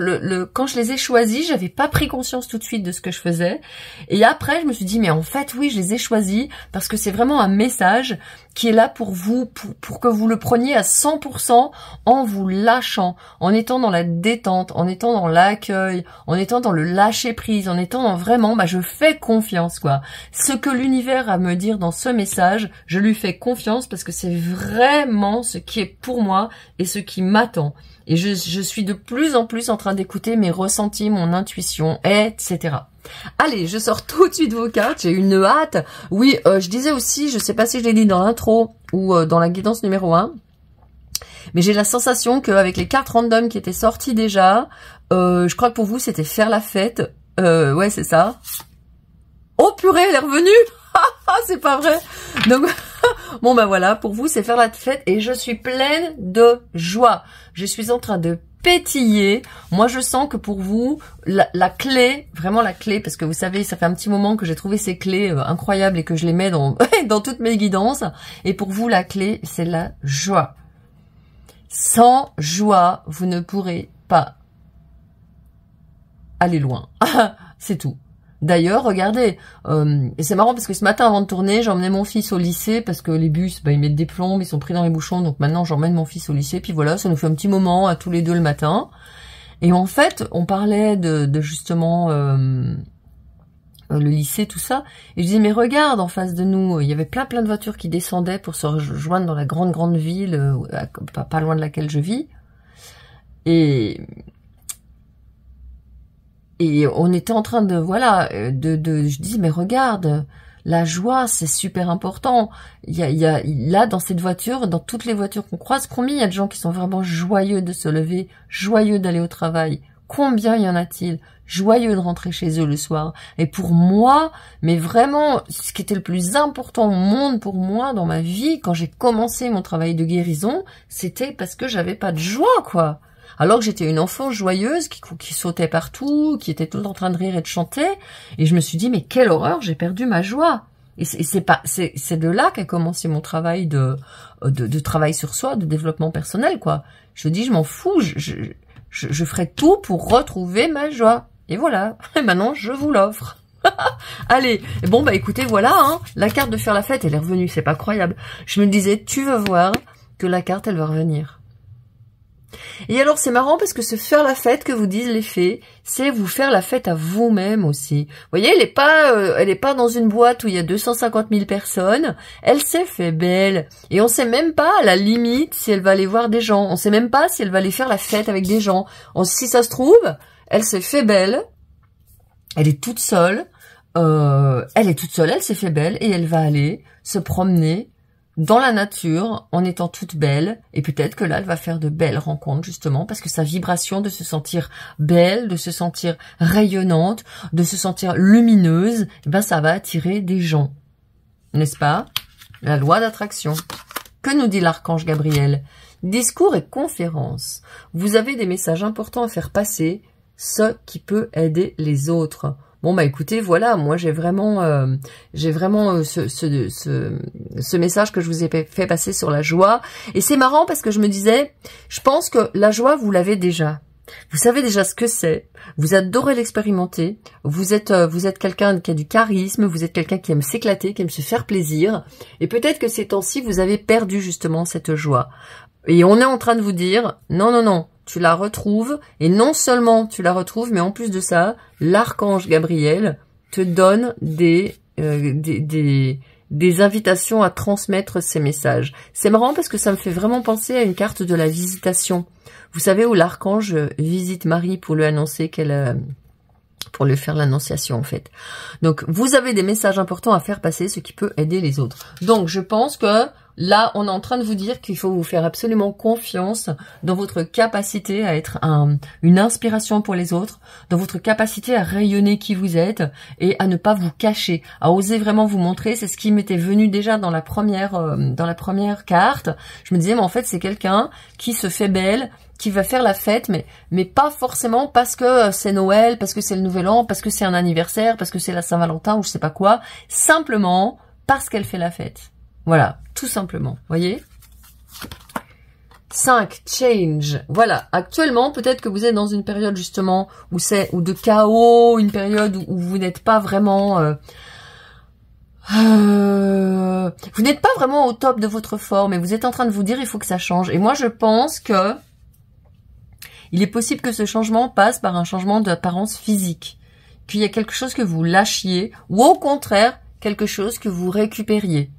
quand je les ai choisis, j'avais pas pris conscience tout de suite de ce que je faisais. Et après, je me suis dit, mais en fait, oui, je les ai choisis parce que c'est vraiment un message qui est là pour vous, pour que vous le preniez à 100% en vous lâchant, en étant dans la détente, en étant dans l'accueil, en étant dans le lâcher prise, en étant dans vraiment, bah, je fais confiance, quoi. Ce que l'univers a à me dire dans ce message, je lui fais confiance parce que c'est vraiment ce qui est pour moi et ce qui m'attend. Et je suis de plus en plus en train d'écouter mes ressentis, mon intuition, etc. Allez, je sors tout de suite vos cartes, j'ai une hâte. Oui, je disais aussi, je sais pas si je l'ai dit dans l'intro ou dans la guidance numéro 1, mais j'ai la sensation qu'avec les cartes random qui étaient sorties déjà, je crois que pour vous c'était faire la fête. Ouais, c'est ça. Oh purée, elle est revenue. C'est pas vrai. Donc, bon ben voilà, pour vous c'est faire la fête et je suis pleine de joie. Je suis en train de pétiller. Moi, je sens que pour vous, la clé, vraiment la clé, parce que vous savez, ça fait un petit moment que j'ai trouvé ces clés incroyables et que je les mets dans, dans toutes mes guidances. Et pour vous, la clé, c'est la joie. Sans joie, vous ne pourrez pas aller loin. C'est tout. D'ailleurs, regardez, c'est marrant parce que ce matin avant de tourner, j'emmenais mon fils au lycée parce que les bus, bah, ils mettent des plombes, ils sont pris dans les bouchons, donc maintenant j'emmène mon fils au lycée, puis voilà, ça nous fait un petit moment à tous les deux le matin. Et en fait, on parlait de justement le lycée, tout ça, et je disais, mais regarde, en face de nous, il y avait plein de voitures qui descendaient pour se rejoindre dans la grande ville, pas loin de laquelle je vis, et on était en train de, voilà, je dis, mais regarde, la joie, c'est super important. Il y a, là, dans cette voiture, dans toutes les voitures qu'on croise, combien il y a de gens qui sont vraiment joyeux de se lever, joyeux d'aller au travail? Combien y en a-t-il? Joyeux de rentrer chez eux le soir. Et pour moi, mais vraiment, ce qui était le plus important au monde pour moi dans ma vie, quand j'ai commencé mon travail de guérison, c'était parce que j'avais pas de joie, quoi. Alors que j'étais une enfant joyeuse qui sautait partout, qui était tout le temps en train de rire et de chanter, et je me suis dit mais quelle horreur, j'ai perdu ma joie. Et c'est de là qu'a commencé mon travail de travail sur soi, de développement personnel, quoi. Je dis je m'en fous, je ferai tout pour retrouver ma joie. Et voilà, et maintenant je vous l'offre. Allez, bon bah écoutez, voilà, hein, la carte de faire la fête, elle est revenue, c'est pas croyable. Je me disais, tu vas voir que la carte, elle va revenir. Et alors c'est marrant parce que se faire la fête que vous disent les fées, c'est vous faire la fête à vous-même aussi. Vous voyez, elle est pas dans une boîte où il y a 250 000 personnes. Elle s'est fait belle et on sait même pas à la limite si elle va aller voir des gens. On sait même pas si elle va aller faire la fête avec des gens. Si ça se trouve, elle s'est fait belle. Elle est toute seule. Elle s'est fait belle et elle va aller se promener dans la nature, en étant toute belle, et peut-être que là, elle va faire de belles rencontres, justement, parce que sa vibration de se sentir belle, de se sentir rayonnante, de se sentir lumineuse, eh ben, ça va attirer des gens. N'est-ce pas? La loi d'attraction. Que nous dit l'archange Gabriel? Discours et conférences. Vous avez des messages importants à faire passer, ce qui peut aider les autres. Bon bah écoutez, voilà, moi j'ai vraiment ce message que je vous ai fait passer sur la joie. Et c'est marrant parce que je me disais, je pense que la joie, vous l'avez déjà. Vous savez déjà ce que c'est. Vous adorez l'expérimenter. Vous êtes quelqu'un qui a du charisme. Vous êtes quelqu'un qui aime s'éclater, qui aime se faire plaisir. Et peut-être que ces temps-ci, vous avez perdu justement cette joie. Et on est en train de vous dire, non, non, non. Tu la retrouves, et non seulement tu la retrouves, mais en plus de ça, l'archange Gabriel te donne des invitations à transmettre ces messages. C'est marrant parce que ça me fait vraiment penser à une carte de la visitation. Vous savez, où l'archange visite Marie pour lui annoncer pour lui faire l'annonciation en fait. Donc, vous avez des messages importants à faire passer, ce qui peut aider les autres. Donc, je pense que là, on est en train de vous dire qu'il faut vous faire absolument confiance dans votre capacité à être une inspiration pour les autres, dans votre capacité à rayonner qui vous êtes et à ne pas vous cacher, à oser vraiment vous montrer. C'est ce qui m'était venu déjà dans la première carte. Je me disais, mais en fait, c'est quelqu'un qui se fait belle, qui va faire la fête, mais pas forcément parce que c'est Noël, parce que c'est le Nouvel An, parce que c'est un anniversaire, parce que c'est la Saint-Valentin ou je sais pas quoi, simplement parce qu'elle fait la fête. Voilà, tout simplement, voyez. 5, change. Voilà, actuellement, peut-être que vous êtes dans une période justement où de chaos, une période où vous n'êtes pas vraiment vous n'êtes pas vraiment au top de votre forme et vous êtes en train de vous dire il faut que ça change. Et moi, je pense que il est possible que ce changement passe par un changement d'apparence physique, qu'il y a quelque chose que vous lâchiez ou au contraire, quelque chose que vous récupériez.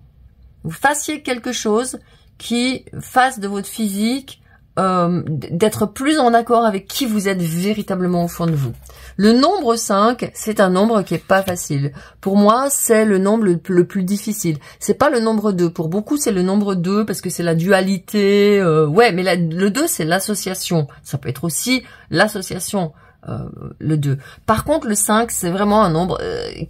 Vous fassiez quelque chose qui fasse de votre physique d'être plus en accord avec qui vous êtes véritablement au fond de vous. Le nombre 5, c'est un nombre qui est pas facile. Pour moi, c'est le nombre le plus difficile. C'est pas le nombre 2. Pour beaucoup, c'est le nombre 2 parce que c'est la dualité. Ouais, mais le 2, c'est l'association. Ça peut être aussi l'association. Le 2. Par contre, le 5, c'est vraiment un nombre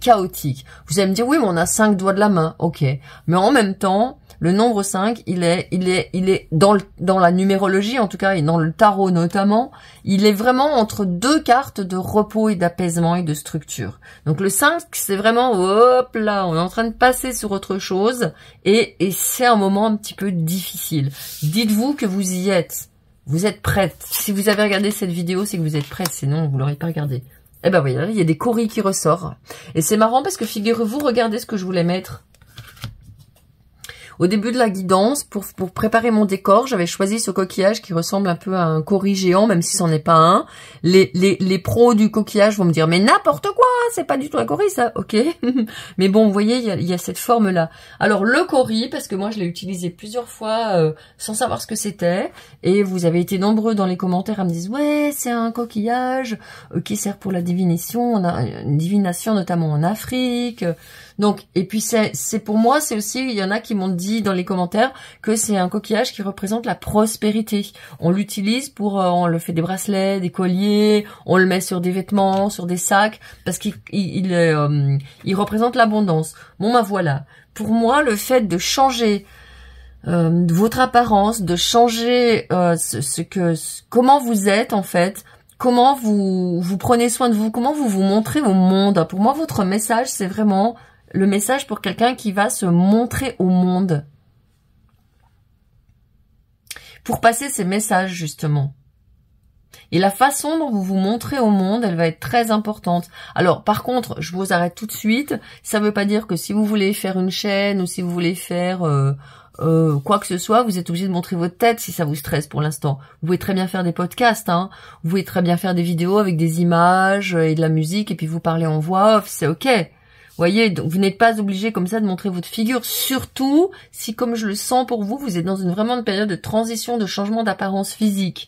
chaotique. Vous allez me dire, oui, mais on a 5 doigts de la main. Ok. Mais en même temps, le nombre 5, il est dans la numérologie, en tout cas, et dans le tarot notamment, il est vraiment entre deux cartes de repos et d'apaisement et de structure. Donc le 5, c'est vraiment, hop là, on est en train de passer sur autre chose, et c'est un moment un petit peu difficile. Dites-vous que vous y êtes. Vous êtes prête. Si vous avez regardé cette vidéo, c'est que vous êtes prête, sinon vous l'aurez pas regardé. Eh ben voyez, il y a des coris qui ressortent. Et c'est marrant parce que figurez-vous, regardez ce que je voulais mettre. Au début de la guidance, pour préparer mon décor, j'avais choisi ce coquillage qui ressemble un peu à un coris géant, même si c'en est pas un. Les pros du coquillage vont me dire, mais n'importe quoi, c'est pas du tout un coris, ça, ok. Mais bon, vous voyez, il y a cette forme-là. Alors, le coris, parce que moi, je l'ai utilisé plusieurs fois sans savoir ce que c'était, et vous avez été nombreux dans les commentaires à me dire, ouais, c'est un coquillage qui sert pour la divination, on a une divination notamment en Afrique. Donc, et puis c'est pour moi, c'est aussi, il y en a qui m'ont dit dans les commentaires que c'est un coquillage qui représente la prospérité. On l'utilise on le fait des bracelets, des colliers, on le met sur des vêtements, sur des sacs, parce qu'il représente l'abondance. Bon, ben voilà. Pour moi, le fait de changer votre apparence, de changer comment vous êtes en fait, comment vous prenez soin de vous, comment vous vous montrez au monde. Pour moi, votre message, c'est vraiment le message pour quelqu'un qui va se montrer au monde. Pour passer ces messages, justement. Et la façon dont vous vous montrez au monde, elle va être très importante. Alors, par contre, je vous arrête tout de suite. Ça ne veut pas dire que si vous voulez faire une chaîne ou si vous voulez faire quoi que ce soit, vous êtes obligé de montrer votre tête si ça vous stresse pour l'instant. Vous pouvez très bien faire des podcasts, hein. Vous pouvez très bien faire des vidéos avec des images et de la musique et puis vous parler en voix off, c'est ok. Voyez, donc vous n'êtes pas obligé comme ça de montrer votre figure, surtout si, comme je le sens pour vous, vous êtes dans vraiment une période de transition, de changement d'apparence physique.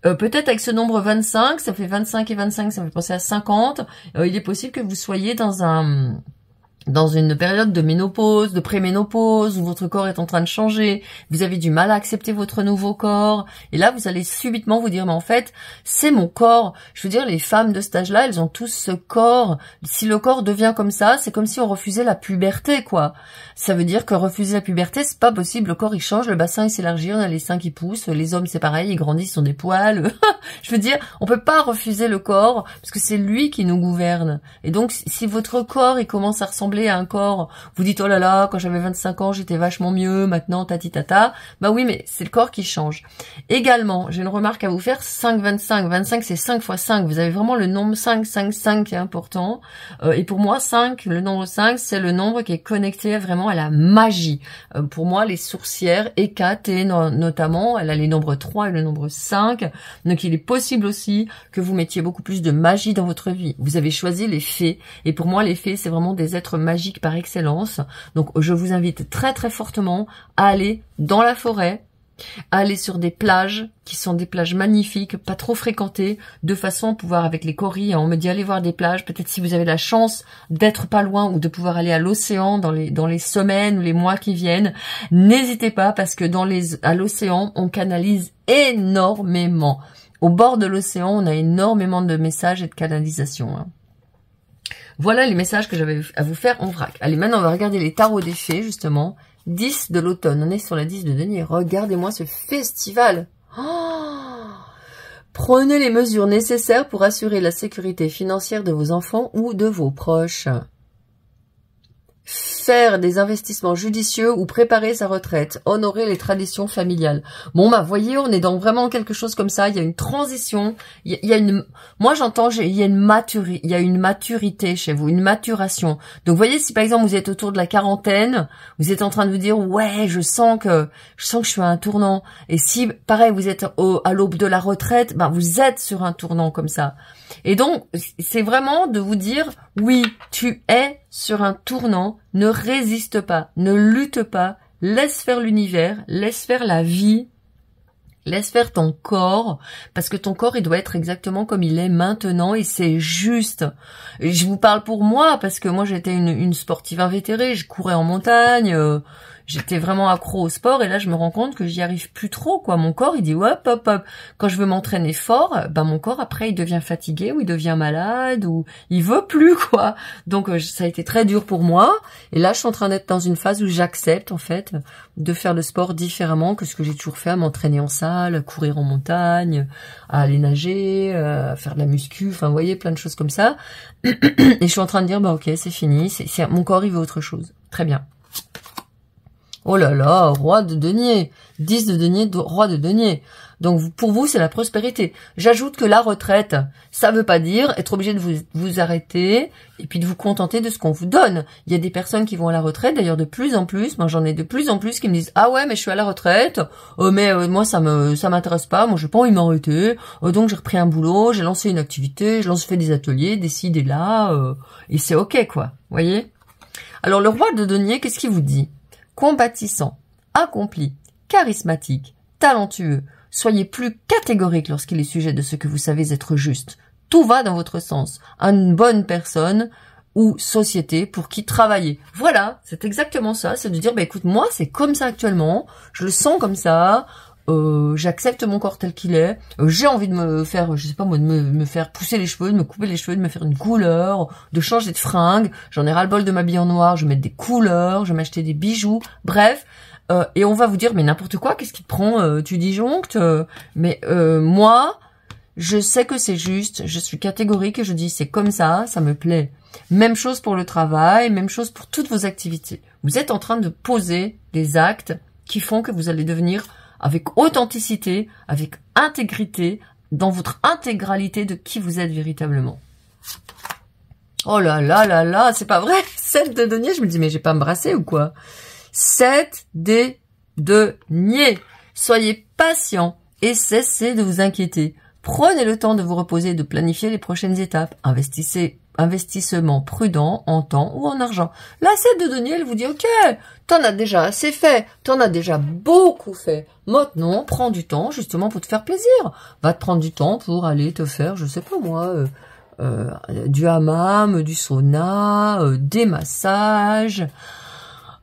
Peut-être avec ce nombre 25, ça fait 25 et 25, ça me fait penser à 50, il est possible que vous soyez dans une période de ménopause, de préménopause, où votre corps est en train de changer, vous avez du mal à accepter votre nouveau corps, et là vous allez subitement vous dire, mais en fait, c'est mon corps. Je veux dire, les femmes de cet âge-là, elles ont tous ce corps. Si le corps devient comme ça, c'est comme si on refusait la puberté, quoi. Ça veut dire que refuser la puberté, c'est pas possible, le corps il change, le bassin il s'élargit, on a les seins qui poussent, les hommes c'est pareil, ils grandissent, ils ont des poils. Je veux dire, on peut pas refuser le corps, parce que c'est lui qui nous gouverne. Et donc, si votre corps il commence à ressembler à un corps, vous dites oh là là, quand j'avais 25 ans j'étais vachement mieux, maintenant tati tata, bah oui, mais c'est le corps qui change. Également, j'ai une remarque à vous faire, 5-25, 25 c'est 5 fois 5, vous avez vraiment le nombre 5, 5, 5 qui est important, et pour moi 5, le nombre 5 c'est le nombre qui est connecté vraiment à la magie. Pour moi les sourcières, Hécate notamment, elle a les nombres 3 et le nombre 5, donc il est possible aussi que vous mettiez beaucoup plus de magie dans votre vie. Vous avez choisi les fées, et pour moi les fées c'est vraiment des êtres magiques par excellence. Donc je vous invite très très fortement à aller dans la forêt, à aller sur des plages qui sont des plages magnifiques, pas trop fréquentées, de façon à pouvoir, avec les coris, on me dit allez voir des plages, peut-être si vous avez la chance d'être pas loin ou de pouvoir aller à l'océan dans les semaines ou les mois qui viennent, n'hésitez pas, parce que à l'océan on canalise énormément. Au bord de l'océan on a énormément de messages et de canalisation, hein. Voilà les messages que j'avais à vous faire en vrac. Allez, maintenant on va regarder les tarots des fées, justement. 10 de l'automne, on est sur la 10 de denier. Regardez-moi ce festival. Oh, prenez les mesures nécessaires pour assurer la sécurité financière de vos enfants ou de vos proches. Faire des investissements judicieux ou préparer sa retraite, honorer les traditions familiales. Bon, bah, voyez, on est dans vraiment quelque chose comme ça. Il y a une transition. Il y a une, moi, j'entends, il y a une maturité chez vous, une maturation. Donc, voyez, si par exemple vous êtes autour de la quarantaine, vous êtes en train de vous dire, ouais, je sens que je suis à un tournant. Et si, pareil, vous êtes à l'aube de la retraite, ben, vous êtes sur un tournant comme ça. Et donc, c'est vraiment de vous dire, oui, tu es sur un tournant, ne résiste pas, ne lutte pas, laisse faire l'univers, laisse faire la vie, laisse faire ton corps, parce que ton corps, il doit être exactement comme il est maintenant, et c'est juste. Et je vous parle pour moi, parce que moi, j'étais une sportive invétérée, je courais en montagne, j'étais vraiment accro au sport, et là je me rends compte que j'y arrive plus trop, quoi. Mon corps il dit hop hop hop. Quand je veux m'entraîner fort, ben mon corps après il devient fatigué, ou il devient malade, ou il veut plus, quoi. Donc ça a été très dur pour moi, et là je suis en train d'être dans une phase où j'accepte en fait de faire le sport différemment que ce que j'ai toujours fait, à m'entraîner en salle, courir en montagne, à aller nager, à faire de la muscu, enfin vous voyez, plein de choses comme ça. Et je suis en train de dire bah ok, c'est fini, mon corps il veut autre chose. Très bien. Oh là là, roi de denier, 10 de denier, roi de denier. Donc pour vous, c'est la prospérité. J'ajoute que la retraite, ça veut pas dire être obligé de vous arrêter et puis de vous contenter de ce qu'on vous donne. Il y a des personnes qui vont à la retraite, d'ailleurs de plus en plus, moi j'en ai de plus en plus qui me disent « Ah ouais, mais je suis à la retraite, mais moi ça m'intéresse pas, moi j'ai pas envie de m'arrêter, donc j'ai repris un boulot, j'ai lancé une activité, fait des ateliers, des ci, des là, et c'est ok quoi, voyez ?» Alors le roi de denier, qu'est-ce qu'il vous dit ? Compatissant, accompli, charismatique, talentueux, soyez plus catégorique lorsqu'il est sujet de ce que vous savez être juste. Tout va dans votre sens. Une bonne personne ou société pour qui travailler. Voilà, c'est exactement ça. C'est de dire, bah écoute, moi c'est comme ça actuellement, je le sens comme ça, j'accepte mon corps tel qu'il est, j'ai envie de me faire, je sais pas moi, de me faire pousser les cheveux, de me couper les cheveux, de me faire une couleur, de changer de fringue, j'en ai ras-le-bol de m'habiller en noir, je vais mettre des couleurs, je vais m'acheter des bijoux, bref, et on va vous dire, mais n'importe quoi, qu'est-ce qui te prend, tu disjonctes, mais moi, je sais que c'est juste, je suis catégorique et je dis c'est comme ça me plaît. Même chose pour le travail, même chose pour toutes vos activités. Vous êtes en train de poser des actes qui font que vous allez devenir avec authenticité, avec intégrité, dans votre intégralité de qui vous êtes véritablement. Oh là là là là, c'est pas vrai. 7 de denier, je me dis, mais j'ai pas me brasser ou quoi? 7 des deniers. Soyez patient et cessez de vous inquiéter. Prenez le temps de vous reposer et de planifier les prochaines étapes. Investissement prudent en temps ou en argent. La 7 de denier, elle vous dit, ok, t'en as déjà assez fait, t'en as déjà beaucoup fait. Maintenant, prends du temps justement pour te faire plaisir. Va te prendre du temps pour aller te faire, je sais pas moi, du hammam, du sauna, des massages,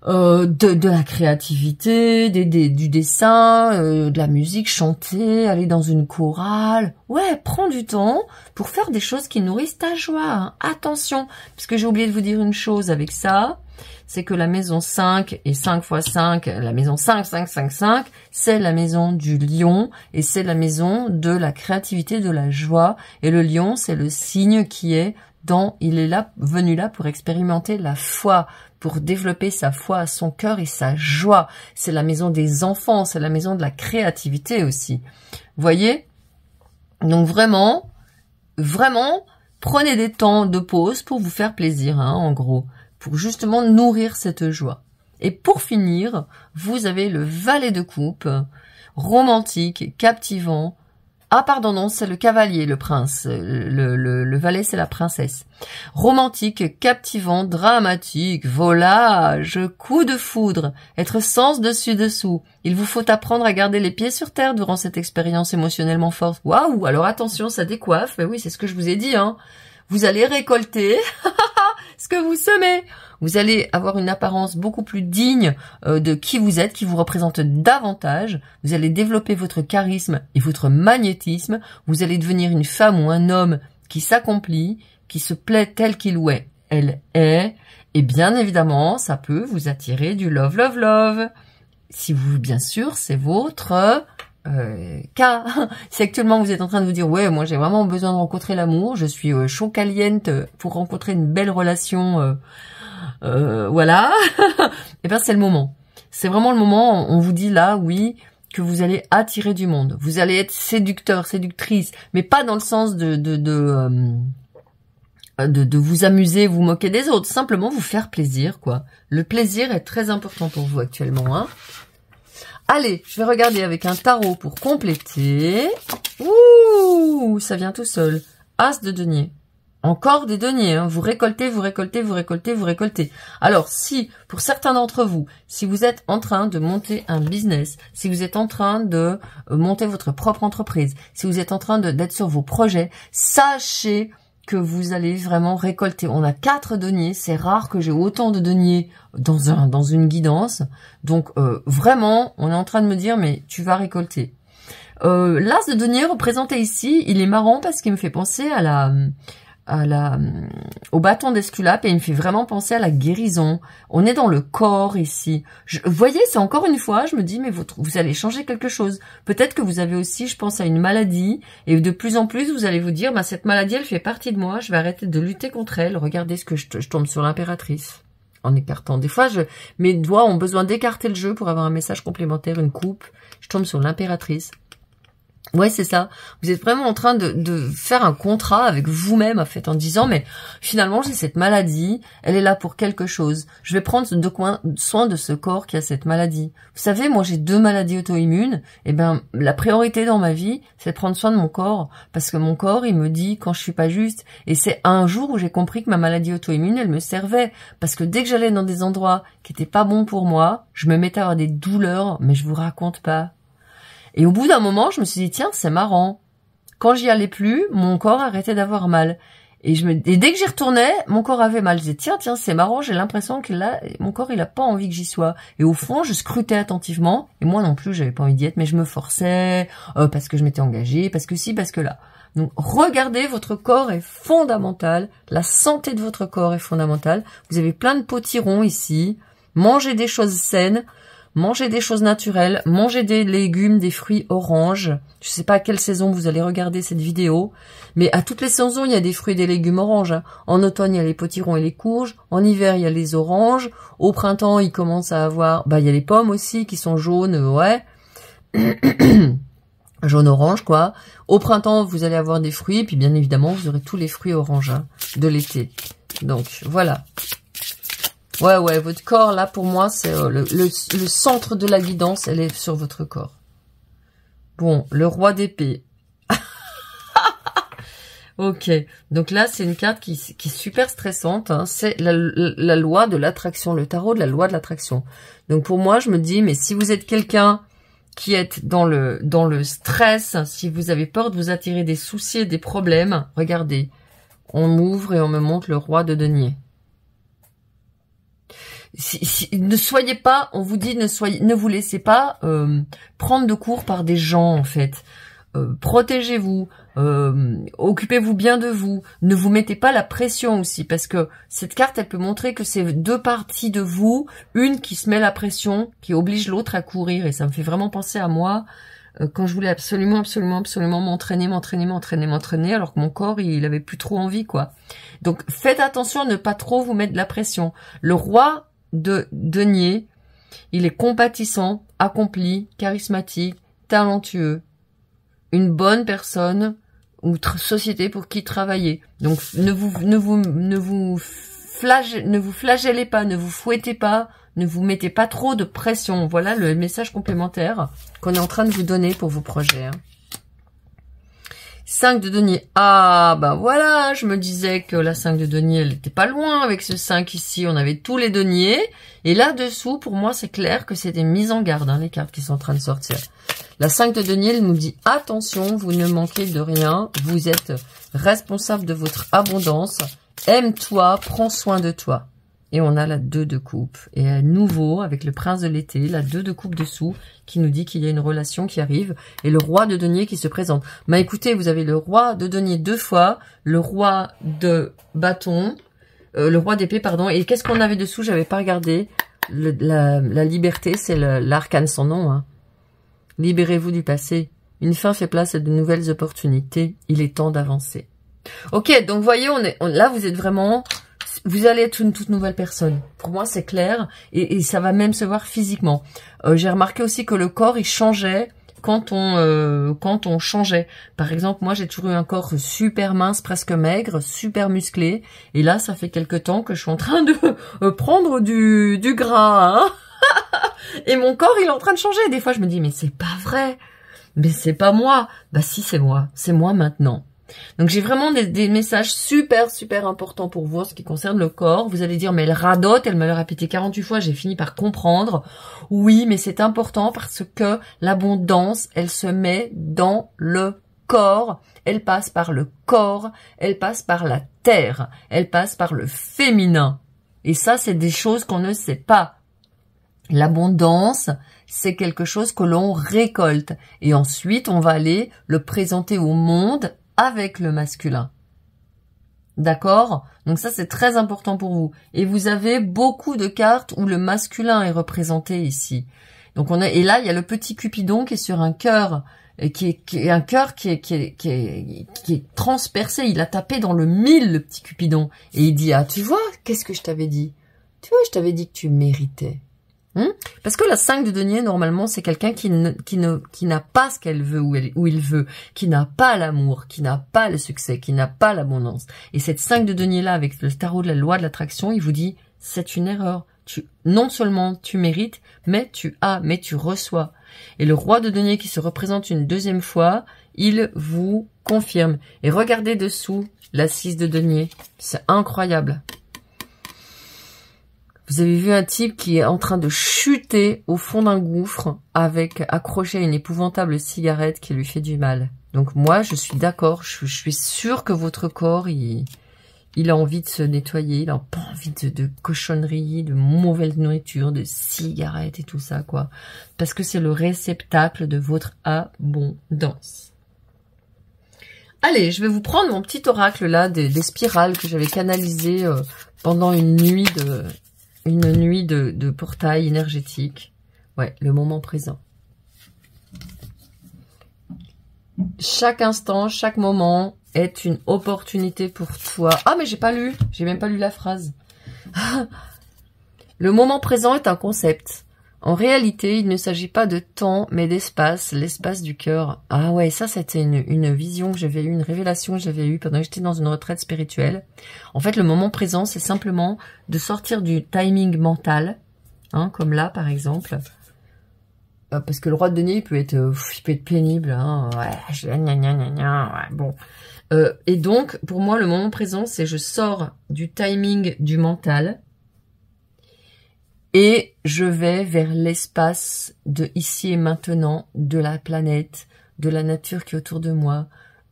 de la créativité, du dessin, de la musique, chanter, aller dans une chorale. Ouais, prends du temps pour faire des choses qui nourrissent ta joie. Hein. Attention, parce que j'ai oublié de vous dire une chose avec ça, c'est que la maison 5 et 5 x 5, la maison 5, 5, 5, 5, c'est la maison du lion et c'est la maison de la créativité, de la joie. Et le lion, c'est le signe qui est il est là, venu là pour expérimenter la foi, pour développer sa foi à son cœur et sa joie. C'est la maison des enfants, c'est la maison de la créativité aussi. Vous voyez? Donc vraiment, prenez des temps de pause pour vous faire plaisir, hein, en gros, pour justement nourrir cette joie. Et pour finir, vous avez le valet de coupe, romantique, captivant. Ah pardon, non, c'est le cavalier, le prince. Le valet, c'est la princesse. Romantique, captivant, dramatique, volage, coup de foudre, être sens dessus dessous. Il vous faut apprendre à garder les pieds sur terre durant cette expérience émotionnellement forte. Waouh, alors attention, ça décoiffe. Ben oui, c'est ce que je vous ai dit, hein. Vous allez récolter ce que vous semez. Vous allez avoir une apparence beaucoup plus digne de qui vous êtes, qui vous représente davantage. Vous allez développer votre charisme et votre magnétisme. Vous allez devenir une femme ou un homme qui s'accomplit, qui se plaît tel qu'il ou elle est. Et bien évidemment, ça peut vous attirer du love, love, love. Si vous, bien sûr, c'est votre cas. Si actuellement vous êtes en train de vous dire, ouais, moi j'ai vraiment besoin de rencontrer l'amour, je suis chaud caliente pour rencontrer une belle relation, voilà, et bien c'est le moment. C'est vraiment le moment, on vous dit là, oui, que vous allez attirer du monde. Vous allez être séducteur, séductrice, mais pas dans le sens de vous amuser, vous moquer des autres, simplement vous faire plaisir, quoi. Le plaisir est très important pour vous actuellement, hein. Allez, je vais regarder avec un tarot pour compléter. Ouh, ça vient tout seul. As de denier. Encore des deniers, hein. Vous récoltez, vous récoltez, vous récoltez, vous récoltez. Alors, si, pour certains d'entre vous, si vous êtes en train de monter un business, si vous êtes en train de monter votre propre entreprise, si vous êtes en train d'être sur vos projets, sachez que vous allez vraiment récolter. On a 4 deniers, c'est rare que j'ai autant de deniers dans une guidance. Donc vraiment, on est en train de me dire, mais tu vas récolter. L'as de denier représenté ici, il est marrant parce qu'il me fait penser au bâton d'Esculape et il me fait vraiment penser à la guérison. On est dans le corps ici. Vous voyez, c'est encore une fois, je me dis, mais vous allez changer quelque chose. Peut-être que vous avez aussi, je pense, à une maladie et de plus en plus, vous allez vous dire, bah, cette maladie, elle fait partie de moi, je vais arrêter de lutter contre elle. Regardez ce que je tombe sur l'impératrice en écartant. Des fois, mes doigts ont besoin d'écarter le jeu pour avoir un message complémentaire, une coupe. Je tombe sur l'impératrice. Ouais, c'est ça. Vous êtes vraiment en train de faire un contrat avec vous-même, en fait, en disant, mais finalement, j'ai cette maladie, elle est là pour quelque chose. Je vais prendre soin de ce corps qui a cette maladie. Vous savez, moi, j'ai 2 maladies auto-immunes. Eh ben, la priorité dans ma vie, c'est de prendre soin de mon corps. Parce que mon corps, il me dit quand je suis pas juste. Et c'est un jour où j'ai compris que ma maladie auto-immune, elle me servait. Parce que dès que j'allais dans des endroits qui étaient pas bons pour moi, je me mettais à avoir des douleurs, mais je vous raconte pas. Et au bout d'un moment, je me suis dit, tiens, c'est marrant. Quand j'y allais plus, mon corps arrêtait d'avoir mal. Et dès que j'y retournais, mon corps avait mal. Je disais, tiens, c'est marrant, j'ai l'impression que là, mon corps, il a pas envie que j'y sois. Et au fond, je scrutais attentivement. Et moi non plus, j'avais pas envie d'y être, mais je me forçais, parce que je m'étais engagée, parce que si, parce que là. Donc, regardez, votre corps est fondamental. La santé de votre corps est fondamentale. Vous avez plein de potirons ici. Mangez des choses saines. Mangez des choses naturelles, mangez des légumes, des fruits oranges. Je sais pas à quelle saison vous allez regarder cette vidéo, mais à toutes les saisons, il y a des fruits et des légumes oranges. Hein. En automne, il y a les potirons et les courges. En hiver, il y a les oranges. Au printemps, il commence à avoir... il y a les pommes aussi qui sont jaunes, ouais. jaune-orange, quoi. Au printemps, vous allez avoir des fruits, puis bien évidemment, vous aurez tous les fruits orange hein, de l'été. Donc, voilà. Ouais, votre corps, là, pour moi, c'est le centre de la guidance, elle est sur votre corps. Bon, le roi d'épée. Ok, donc là, c'est une carte qui est super stressante. Hein. C'est la loi de l'attraction, le tarot de la loi de l'attraction. Donc pour moi, je me dis, mais si vous êtes quelqu'un qui est dans le stress, si vous avez peur de vous attirer des soucis et des problèmes, regardez, on m'ouvre et on me montre le roi de denier. Ne soyez pas, on vous dit, ne vous laissez pas prendre de court par des gens, en fait. Protégez-vous, occupez-vous bien de vous, ne vous mettez pas la pression aussi, parce que cette carte, elle peut montrer que c'est deux parties de vous, une qui se met la pression, qui oblige l'autre à courir, et ça me fait vraiment penser à moi, quand je voulais absolument m'entraîner, alors que mon corps, il avait plus trop envie, quoi. Donc, faites attention à ne pas trop vous mettre de la pression. Le roi de denier, il est compatissant, accompli, charismatique, talentueux, une bonne personne ou société pour qui travailler. Donc ne vous flagellez pas, ne vous fouettez pas, ne vous mettez pas trop de pression. Voilà le message complémentaire qu'on est en train de vous donner pour vos projets. Hein. 5 de denier. Ah, ben voilà, je me disais que la 5 de denier, elle n'était pas loin avec ce 5 ici. On avait tous les deniers. Et là-dessous, pour moi, c'est clair que c'est des mises en garde, hein, les cartes qui sont en train de sortir. La 5 de denier, elle nous dit, attention, vous ne manquez de rien. Vous êtes responsable de votre abondance. Aime-toi, prends soin de toi. Et on a la 2 de coupe. Et à nouveau, avec le prince de l'été, la 2 de coupe dessous, qui nous dit qu'il y a une relation qui arrive. Et le roi de denier qui se présente. Bah écoutez, vous avez le roi de denier 2 fois, le roi de bâton, le roi d'épée, pardon. Et qu'est-ce qu'on avait dessous? J'avais pas regardé. La liberté, c'est l'arcane sans nom. Hein. Libérez-vous du passé. Une fin fait place à de nouvelles opportunités. Il est temps d'avancer. Ok, donc voyez, là vous êtes vraiment... Vous allez être une toute nouvelle personne. Pour moi, c'est clair. Et ça va même se voir physiquement. J'ai remarqué aussi que le corps, il changeait quand on changeait. Par exemple, moi, j'ai toujours eu un corps super mince, presque maigre, super musclé. Et là, ça fait quelque temps que je suis en train de prendre du gras. Hein. Et mon corps, il est en train de changer. Des fois, je me dis, mais c'est pas vrai. Mais c'est pas moi. Bah si, c'est moi. C'est moi maintenant. Donc j'ai vraiment des messages super importants pour vous en ce qui concerne le corps. Vous allez dire, mais elle radote, elle me l'a répété 48 fois, j'ai fini par comprendre. Oui, mais c'est important parce que l'abondance, elle se met dans le corps. Elle passe par le corps, elle passe par la terre, elle passe par le féminin. Et ça, c'est des choses qu'on ne sait pas. L'abondance, c'est quelque chose que l'on récolte. Et ensuite, on va aller le présenter au monde avec le masculin. D'accord? Donc ça, c'est très important pour vous. Et vous avez beaucoup de cartes où le masculin est représenté ici. Donc et là, il y a le petit Cupidon qui est sur un cœur, qui est transpercé. Il a tapé dans le 1000, le petit Cupidon. Et il dit, ah, tu vois, qu'est-ce que je t'avais dit? Tu vois, je t'avais dit que tu méritais. Parce que la 5 de denier, normalement, c'est quelqu'un qui n'a pas ce qu'elle veut où il veut, qui n'a pas l'amour, qui n'a pas le succès, qui n'a pas l'abondance. Et cette 5 de denier-là, avec le tarot de la loi de l'attraction, il vous dit, c'est une erreur. Non seulement tu mérites, mais tu reçois. Et le roi de denier qui se représente une deuxième fois, il vous confirme. Et regardez dessous, la 6 de denier. C'est incroyable. Vous avez vu un type qui est en train de chuter au fond d'un gouffre avec accroché à une épouvantable cigarette qui lui fait du mal. Donc moi, je suis d'accord, je suis sûre que votre corps, il a envie de se nettoyer, il n'a pas envie de cochonneries, de mauvaise nourriture, de cigarettes et tout ça, quoi. Parce que c'est le réceptacle de votre abondance. Allez, je vais vous prendre mon petit oracle là, des spirales que j'avais canalisées pendant une nuit de portail énergétique. Ouais, le moment présent. Chaque instant, chaque moment est une opportunité pour toi. Ah, mais j'ai pas lu. J'ai même pas lu la phrase. Le moment présent est un concept. En réalité, il ne s'agit pas de temps, mais d'espace, l'espace du cœur. Ah ouais, ça c'était une vision que j'avais eue, une révélation que j'avais eue pendant que j'étais dans une retraite spirituelle. En fait, le moment présent, c'est simplement de sortir du timing mental, hein, comme là par exemple. Parce que le roi de denier, il peut être pénible, hein, ouais, bon. Et donc, pour moi, le moment présent, c'est je sors du timing du mental, et je vais vers l'espace de ici et maintenant, de la planète, de la nature qui est autour de moi,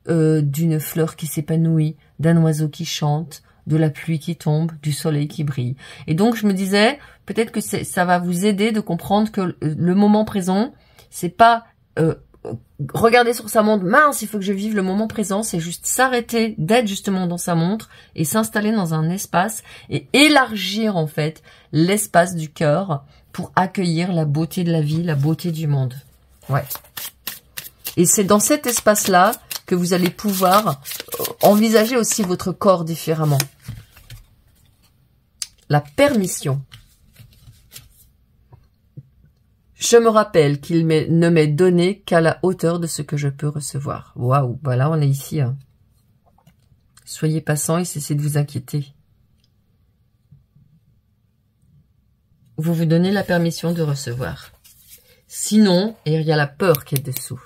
d'une fleur qui s'épanouit, d'un oiseau qui chante, de la pluie qui tombe, du soleil qui brille. Et donc je me disais, peut-être que ça va vous aider de comprendre que le moment présent, c'est pas regarder sur sa montre, mince, il faut que je vive le moment présent, c'est juste s'arrêter d'être justement dans sa montre et s'installer dans un espace et élargir en fait l'espace du cœur pour accueillir la beauté de la vie, la beauté du monde. Ouais. Et c'est dans cet espace-là que vous allez pouvoir envisager aussi votre corps différemment. La permission. Je me rappelle qu'il ne m'est donné qu'à la hauteur de ce que je peux recevoir. Waouh, bah là on est ici. Hein. Soyez patient et cessez de vous inquiéter. Vous vous donnez la permission de recevoir. Sinon, il y a la peur qui est dessous.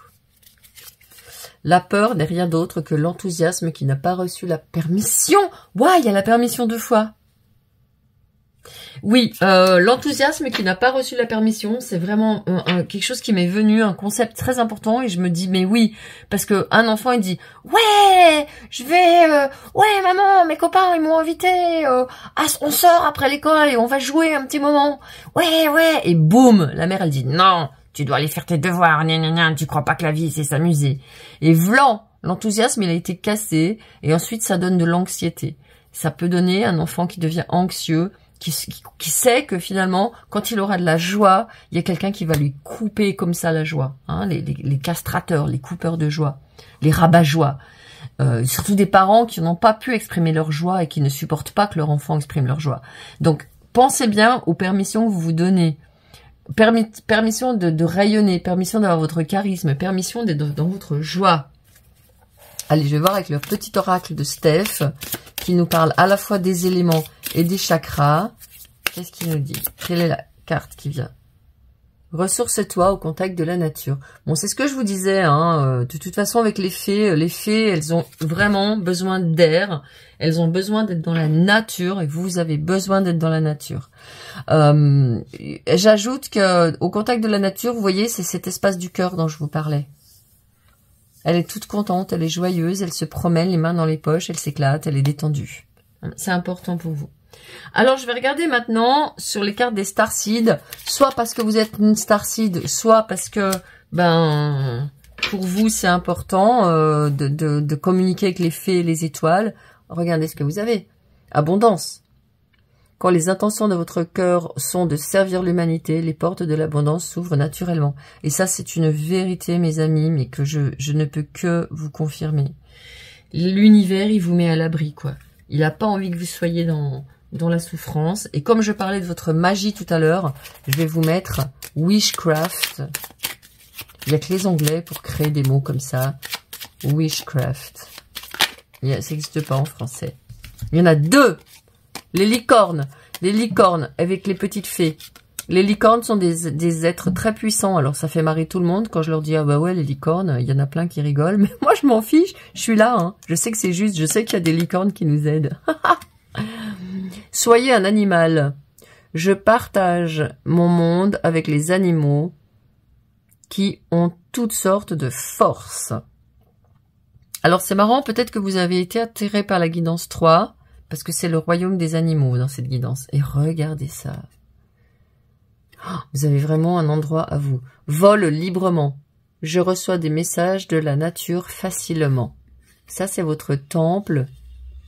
La peur n'est rien d'autre que l'enthousiasme qui n'a pas reçu la permission. Waouh, il y a la permission 2 fois. Oui, l'enthousiasme qui n'a pas reçu la permission, c'est vraiment quelque chose qui m'est venu, un concept très important, et je me dis, mais oui, parce que un enfant, il dit, ouais, je vais, ouais, maman, mes copains, ils m'ont invité, on sort après l'école et on va jouer un petit moment, ouais, et boum, la mère, elle dit, non, tu dois aller faire tes devoirs, tu crois pas que la vie, c'est s'amuser. Et vlan, l'enthousiasme, il a été cassé, et ensuite, ça donne de l'anxiété. Ça peut donner un enfant qui devient anxieux, qui sait que finalement, quand il aura de la joie, il y a quelqu'un qui va lui couper comme ça la joie. Hein, les castrateurs, les coupeurs de joie, les rabat-joie. Surtout des parents qui n'ont pas pu exprimer leur joie et qui ne supportent pas que leur enfant exprime leur joie. Donc, pensez bien aux permissions que vous vous donnez. Permission de rayonner, permission d'avoir votre charisme, permission d'être dans votre joie. Allez, je vais voir avec le petit oracle de Steph, qui nous parle à la fois des éléments et des chakras. Qu'est-ce qu'il nous dit? Quelle est la carte qui vient? Ressource-toi au contact de la nature. Bon, c'est ce que je vous disais, hein, de toute façon avec les fées, elles ont vraiment besoin d'air, elles ont besoin d'être dans la nature, et vous avez besoin d'être dans la nature. J'ajoute que au contact de la nature, vous voyez, c'est cet espace du cœur dont je vous parlais. Elle est toute contente, elle est joyeuse, elle se promène les mains dans les poches, elle s'éclate, elle est détendue. C'est important pour vous. Alors, je vais regarder maintenant sur les cartes des starseeds, soit parce que vous êtes une starseed, soit parce que, pour vous, c'est important de communiquer avec les fées et les étoiles. Regardez ce que vous avez. Abondance. Quand les intentions de votre cœur sont de servir l'humanité, les portes de l'abondance s'ouvrent naturellement. Et ça, c'est une vérité, mes amis, mais que je ne peux que vous confirmer. L'univers, il vous met à l'abri, quoi. Il n'a pas envie que vous soyez dans la souffrance. Et comme je parlais de votre magie tout à l'heure, je vais vous mettre Wishcraft. Il n'y a que les Anglais pour créer des mots comme ça. Wishcraft. Ça n'existe pas en français. Il y en a 2. Les licornes avec les petites fées. Les licornes sont des êtres très puissants. Alors ça fait marrer tout le monde quand je leur dis, ah bah ouais, les licornes, il y en a plein qui rigolent. Mais moi je m'en fiche, je suis là. Hein. Je sais que c'est juste, je sais qu'il y a des licornes qui nous aident. Soyez un animal. Je partage mon monde avec les animaux qui ont toutes sortes de forces. Alors c'est marrant, peut-être que vous avez été attiré par la guidance 3, parce que c'est le royaume des animaux dans cette guidance. Et regardez ça. Oh, vous avez vraiment un endroit à vous. Vole librement. Je reçois des messages de la nature facilement. Ça, c'est votre temple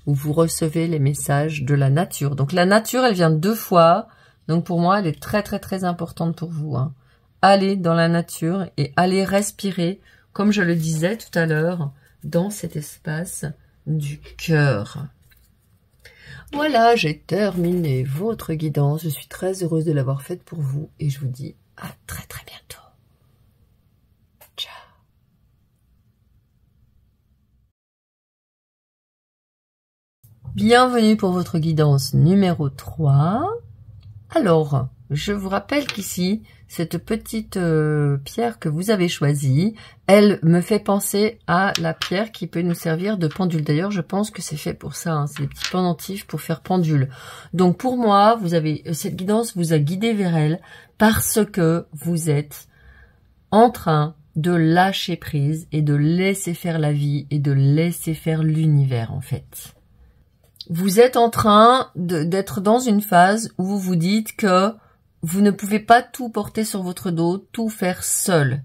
où vous recevez les messages de la nature. Donc la nature, elle vient 2 fois. Donc pour moi, elle est très très très importante pour vous. Hein. Allez dans la nature et allez respirer, comme je le disais tout à l'heure, dans cet espace du cœur. Voilà, j'ai terminé votre guidance. Je suis très heureuse de l'avoir faite pour vous et je vous dis À très très bientôt. Ciao. Bienvenue pour votre guidance numéro 3. Alors, je vous rappelle qu'ici, cette petite pierre que vous avez choisie, elle me fait penser à la pierre qui peut nous servir de pendule. D'ailleurs, je pense que c'est fait pour ça, hein. C'est des petits pendentifs pour faire pendule. Donc pour moi, cette guidance vous a guidé vers elle parce que vous êtes en train de lâcher prise et de laisser faire la vie et de laisser faire l'univers en fait. Vous êtes en train d'être dans une phase où vous vous dites que vous ne pouvez pas tout porter sur votre dos, tout faire seul.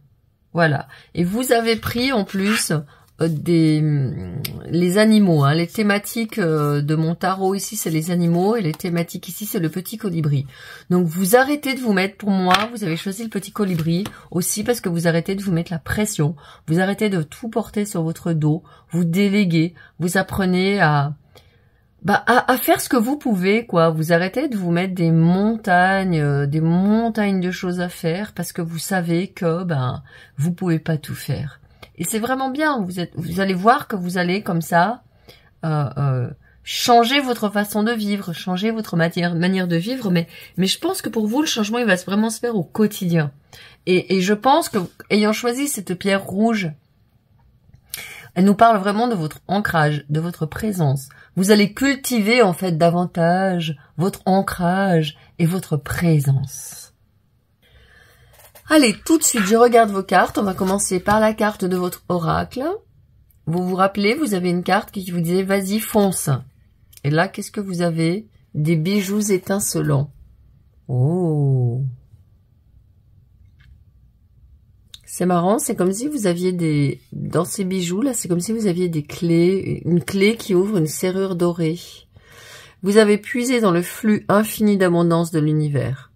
Voilà. Et vous avez pris en plus les animaux. Hein. Les thématiques de mon tarot ici, c'est les animaux. Et les thématiques ici, c'est le petit colibri. Donc vous arrêtez de vous mettre, pour moi, vous avez choisi le petit colibri aussi parce que vous arrêtez de vous mettre la pression. Vous arrêtez de tout porter sur votre dos. Vous déléguez. Vous apprenez à faire ce que vous pouvez, quoi. Vous arrêtez de vous mettre des montagnes de choses à faire parce que vous savez que, vous pouvez pas tout faire. Et c'est vraiment bien. Vous allez voir que vous allez comme ça, changer votre façon de vivre, changer votre manière de vivre. Mais je pense que pour vous, le changement, il va vraiment se faire au quotidien. Et je pense que, ayant choisi cette pierre rouge, elle nous parle vraiment de votre ancrage, de votre présence. Vous allez cultiver en fait davantage votre ancrage et votre présence. Allez, tout de suite, je regarde vos cartes. On va commencer par la carte de votre oracle. Vous vous rappelez, vous avez une carte qui vous disait « Vas-y, fonce ». Et là, qu'est-ce que vous avez? Des bijoux étincelants. Oh! C'est marrant, c'est comme si vous aviez dans ces bijoux là, c'est comme si vous aviez des clés, une clé qui ouvre une serrure dorée. Vous avez puisé dans le flux infini d'abondance de l'univers.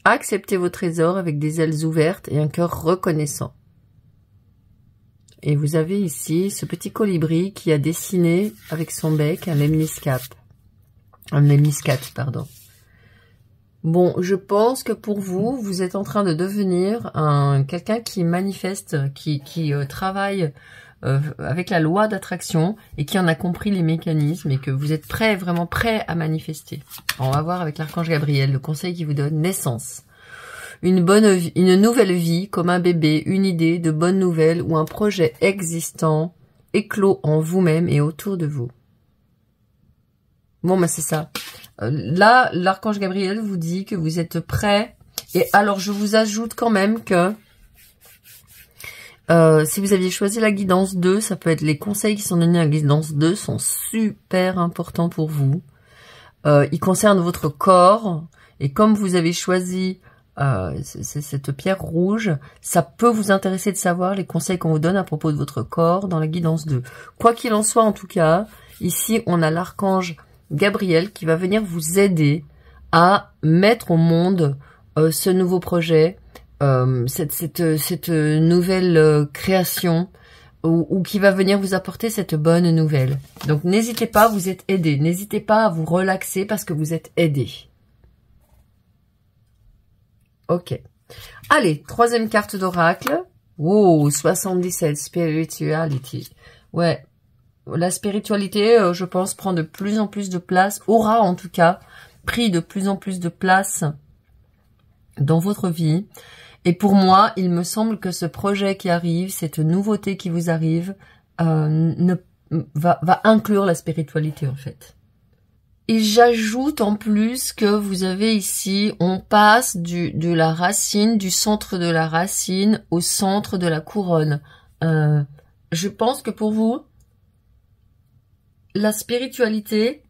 Acceptez vos trésors avec des ailes ouvertes et un cœur reconnaissant. Et vous avez ici ce petit colibri qui a dessiné avec son bec un lemniscate. Un lemniscate, pardon. Bon, je pense que pour vous, vous êtes en train de devenir quelqu'un qui manifeste, qui travaille avec la loi d'attraction et qui en a compris les mécanismes et que vous êtes prêt, vraiment prêt à manifester. On va voir avec l'archange Gabriel le conseil qui vous donne naissance. Une nouvelle vie comme un bébé, une idée de bonnes nouvelles ou un projet existant éclos en vous-même et autour de vous. Bon, c'est ça. Là, l'archange Gabriel vous dit que vous êtes prêt. Et alors, je vous ajoute quand même que si vous aviez choisi la guidance 2, ça peut être les conseils qui sont donnés à la guidance 2 sont super importants pour vous. Ils concernent votre corps. Et comme vous avez choisi cette pierre rouge, ça peut vous intéresser de savoir les conseils qu'on vous donne à propos de votre corps dans la guidance 2. Quoi qu'il en soit, en tout cas, ici, on a l'archange Gabriel qui va venir vous aider à mettre au monde ce nouveau projet, cette nouvelle création ou qui va venir vous apporter cette bonne nouvelle. Donc n'hésitez pas, vous êtes aidé. N'hésitez pas à vous relaxer parce que vous êtes aidé. Ok. Allez, troisième carte d'oracle. Wow, 77, Spirituality. Ouais. La spiritualité, je pense, prend de plus en plus de place, aura en tout cas pris de plus en plus de place dans votre vie. Et pour moi, il me semble que ce projet qui arrive, cette nouveauté qui vous arrive, va inclure la spiritualité en fait. Et j'ajoute en plus que vous avez ici, on passe de la racine, du centre de la racine au centre de la couronne. Je pense que pour vous, la spiritualité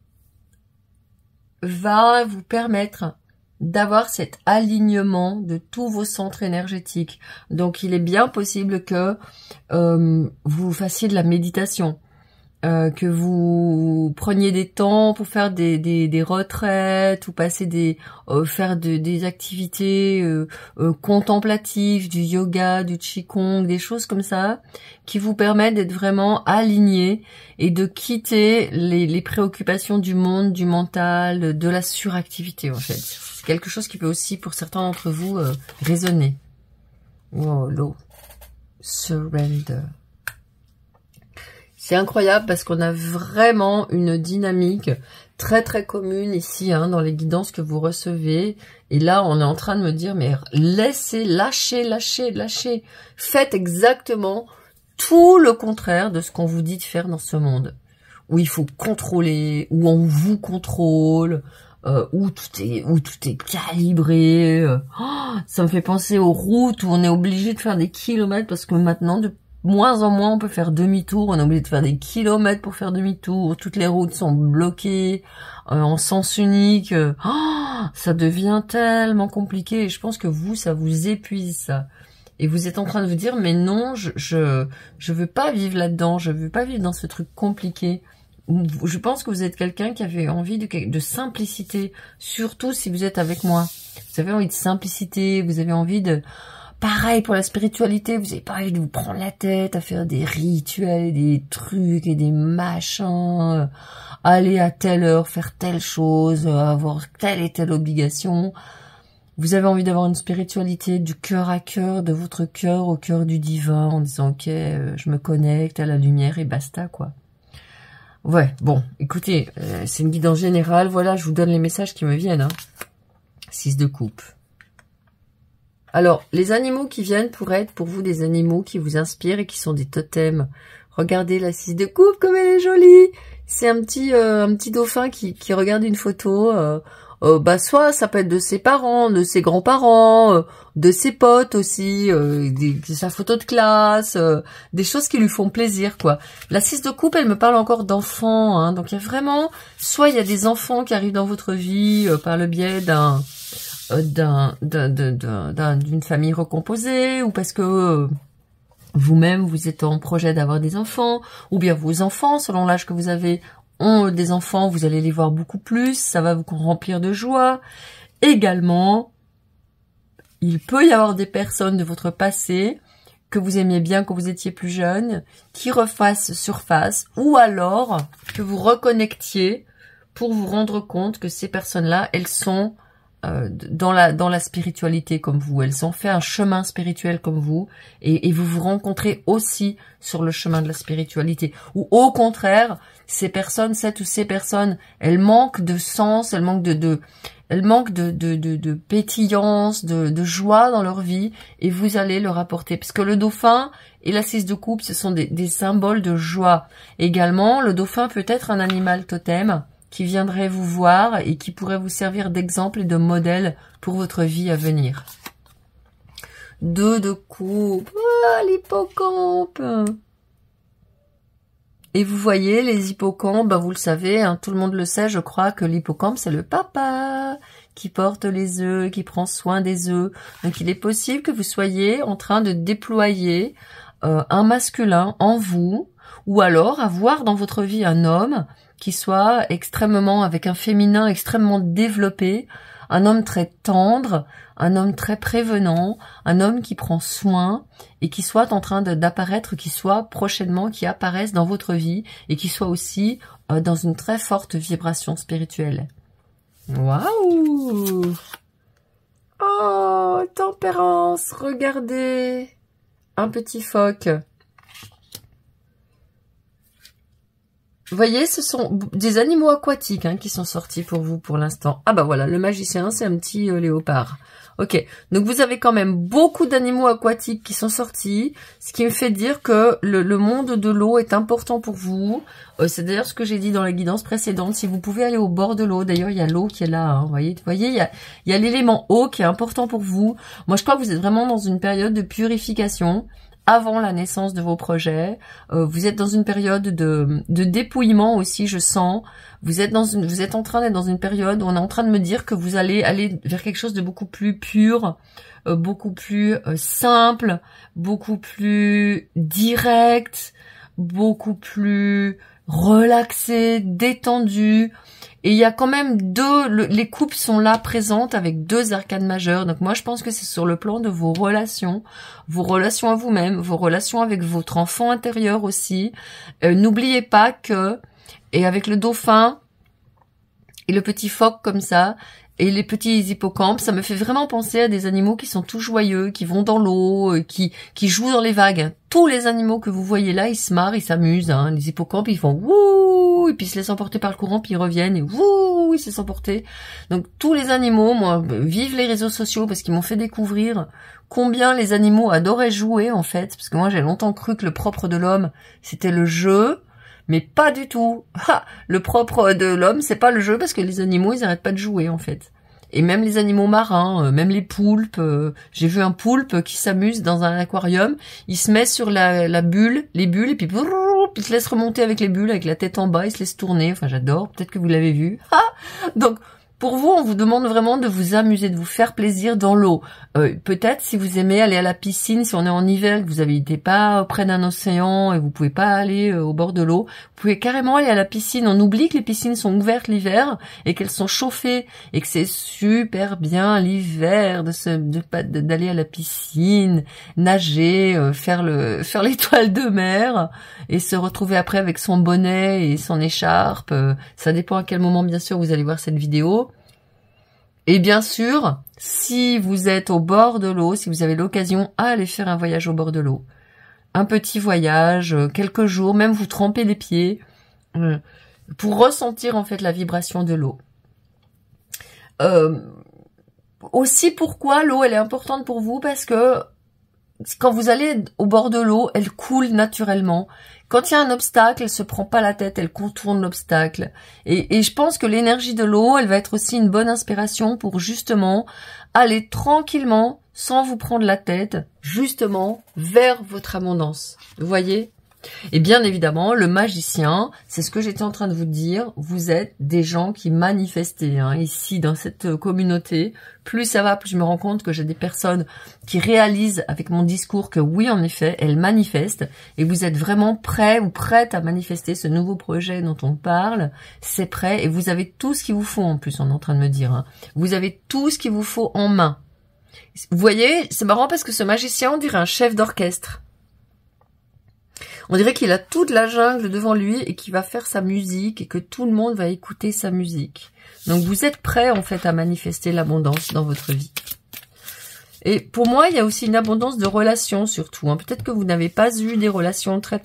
va vous permettre d'avoir cet alignement de tous vos centres énergétiques. Donc, il est bien possible que vous fassiez de la méditation. que vous preniez des temps pour faire des retraites ou passer faire des activités contemplatives, du yoga, du qigong, des choses comme ça, qui vous permettent d'être vraiment alignés et de quitter les préoccupations du monde, du mental, de la suractivité en fait. C'est quelque chose qui peut aussi pour certains d'entre vous résonner. Wow, l'eau. Surrender. C'est incroyable parce qu'on a vraiment une dynamique très très commune ici hein, dans les guidances que vous recevez. Et là, on est en train de me dire, mais laissez, lâchez. Faites exactement tout le contraire de ce qu'on vous dit de faire dans ce monde. Où il faut contrôler, où on vous contrôle, où tout est calibré. Ça me fait penser aux routes où on est obligé de faire des kilomètres parce que maintenant, de moins en moins, on peut faire demi-tour. On est obligé de faire des kilomètres pour faire demi-tour. Toutes les routes sont bloquées en sens unique. Ça devient tellement compliqué. Et je pense que vous, ça vous épuise, ça. Et vous êtes en train de vous dire, mais non, je veux pas vivre là-dedans. Je veux pas vivre dans ce truc compliqué. Je pense que vous êtes quelqu'un qui avait envie de simplicité. Surtout si vous êtes avec moi. Vous avez envie de simplicité. Vous avez envie de... Pareil pour la spiritualité, vous n'avez pas envie de vous prendre la tête à faire des rituels, des trucs et des machins, aller à telle heure, faire telle chose, avoir telle et telle obligation. Vous avez envie d'avoir une spiritualité du cœur à cœur, de votre cœur au cœur du divin, en disant ok, je me connecte à la lumière et basta quoi. Ouais, bon, écoutez, c'est une guidance générale, voilà, je vous donne les messages qui me viennent. Hein. 6 de coupe. Alors, les animaux qui viennent pourraient être pour vous des animaux qui vous inspirent et qui sont des totems. Regardez la 6 de coupe, comme elle est jolie. C'est un petit dauphin qui regarde une photo. Soit ça peut être de ses parents, de ses grands-parents, de ses potes aussi, de sa photo de classe, des choses qui lui font plaisir, quoi. La 6 de coupe, elle me parle encore d'enfants, hein, donc il y a vraiment, soit il y a des enfants qui arrivent dans votre vie par le biais d'une famille recomposée, ou parce que vous-même vous êtes en projet d'avoir des enfants, ou bien vos enfants, selon l'âge que vous avez, ont des enfants, vous allez les voir beaucoup plus, ça va vous remplir de joie. Également, il peut y avoir des personnes de votre passé que vous aimiez bien quand vous étiez plus jeune, qui refassent surface, ou alors que vous reconnectiez pour vous rendre compte que ces personnes-là, elles sont dans la spiritualité comme vous. Elles ont fait un chemin spirituel comme vous et vous vous rencontrez aussi sur le chemin de la spiritualité. Ou au contraire, ces personnes, elles manquent de sens, elles manquent de pétillance, de joie dans leur vie et vous allez leur apporter. Parce que le dauphin et la 6 de coupe, ce sont des symboles de joie. Également, le dauphin peut être un animal totem qui viendrait vous voir et qui pourrait vous servir d'exemple et de modèle pour votre vie à venir. 2 de coupe, l'hippocampe. Et vous voyez, les hippocampes, vous le savez, hein, tout le monde le sait, je crois que l'hippocampe, c'est le papa qui porte les œufs, qui prend soin des œufs. Donc il est possible que vous soyez en train de déployer un masculin en vous, ou alors avoir dans votre vie un homme qui soit extrêmement, avec un féminin extrêmement développé, un homme très tendre, un homme très prévenant, un homme qui prend soin et qui soit en train d'apparaître, qui soit prochainement, qui apparaisse dans votre vie et qui soit aussi dans une très forte vibration spirituelle. Waouh! Oh, tempérance, regardez! Un petit phoque. Vous voyez, ce sont des animaux aquatiques qui sont sortis pour vous pour l'instant. Ah bah voilà, le magicien, c'est un petit léopard. Ok, donc vous avez quand même beaucoup d'animaux aquatiques qui sont sortis, ce qui me fait dire que le monde de l'eau est important pour vous. C'est d'ailleurs ce que j'ai dit dans la guidance précédente. Si vous pouvez aller au bord de l'eau, d'ailleurs il y a l'eau qui est là, vous voyez, il y a l'élément eau qui est important pour vous. Moi je crois que vous êtes vraiment dans une période de purification. Avant la naissance de vos projets, vous êtes dans une période de dépouillement aussi, je sens. Vous êtes en train d'être dans une période où on est en train de me dire que vous allez aller vers quelque chose de beaucoup plus pur, beaucoup plus simple, beaucoup plus direct, beaucoup plus relaxé, détendu. Et il y a quand même les couples sont là présentes avec 2 arcanes majeures. Donc moi je pense que c'est sur le plan de vos relations à vous-même, vos relations avec votre enfant intérieur aussi. N'oubliez pas que, et avec le dauphin et le petit phoque comme ça, et les petits hippocampes, ça me fait vraiment penser à des animaux qui sont tout joyeux, qui vont dans l'eau, qui jouent dans les vagues. Tous les animaux que vous voyez là, ils se marrent, ils s'amusent. Hein. Les hippocampes, ils font wouh, et puis ils se laissent emporter par le courant, puis ils reviennent, et wouh, ils se laissent emporter. Donc tous les animaux, moi, vivent les réseaux sociaux parce qu'ils m'ont fait découvrir combien les animaux adoraient jouer en fait. Parce que moi, j'ai longtemps cru que le propre de l'homme, c'était le jeu. Mais pas du tout. Le propre de l'homme, c'est pas le jeu parce que les animaux, ils arrêtent pas de jouer en fait. Et même les animaux marins, même les poulpes. J'ai vu un poulpe qui s'amuse dans un aquarium. Il se met sur la bulle, les bulles, et puis il se laisse remonter avec les bulles, avec la tête en bas, il se laisse tourner. Enfin, j'adore. Peut-être que vous l'avez vu. Donc, pour vous, on vous demande vraiment de vous amuser, de vous faire plaisir dans l'eau. Peut-être si vous aimez aller à la piscine, si on est en hiver, que vous n'habitez pas près d'un océan et vous pouvez pas aller au bord de l'eau, vous pouvez carrément aller à la piscine. On oublie que les piscines sont ouvertes l'hiver et qu'elles sont chauffées et que c'est super bien l'hiver d'aller à la piscine, nager, faire l'étoile de mer et se retrouver après avec son bonnet et son écharpe. Ça dépend à quel moment, bien sûr, vous allez voir cette vidéo. Et bien sûr, si vous êtes au bord de l'eau, si vous avez l'occasion, allez faire un voyage au bord de l'eau. Un petit voyage, quelques jours, même vous trempez les pieds, pour ressentir en fait la vibration de l'eau. Aussi, pourquoi l'eau, elle est importante pour vous? Parce que quand vous allez au bord de l'eau, elle coule naturellement. Quand il y a un obstacle, elle se prend pas la tête, elle contourne l'obstacle. Et je pense que l'énergie de l'eau, elle va être aussi une bonne inspiration pour justement aller tranquillement, sans vous prendre la tête, justement vers votre abondance. Vous voyez ? Et bien évidemment, le magicien, c'est ce que j'étais en train de vous dire, vous êtes des gens qui manifestez. Hein, ici, dans cette communauté, plus ça va, plus je me rends compte que j'ai des personnes qui réalisent avec mon discours que oui, en effet, elles manifestent. Et vous êtes vraiment prêts ou prêtes à manifester ce nouveau projet dont on parle. C'est prêt et vous avez tout ce qu'il vous faut en plus, on est en train de me dire. Hein. Vous avez tout ce qu'il vous faut en main. Vous voyez, c'est marrant parce que ce magicien, on dirait un chef d'orchestre. On dirait qu'il a toute la jungle devant lui et qu'il va faire sa musique et que tout le monde va écouter sa musique. Donc vous êtes prêts en fait à manifester l'abondance dans votre vie. Et pour moi, il y a aussi une abondance de relations surtout. Hein. Peut-être que vous n'avez pas eu des relations très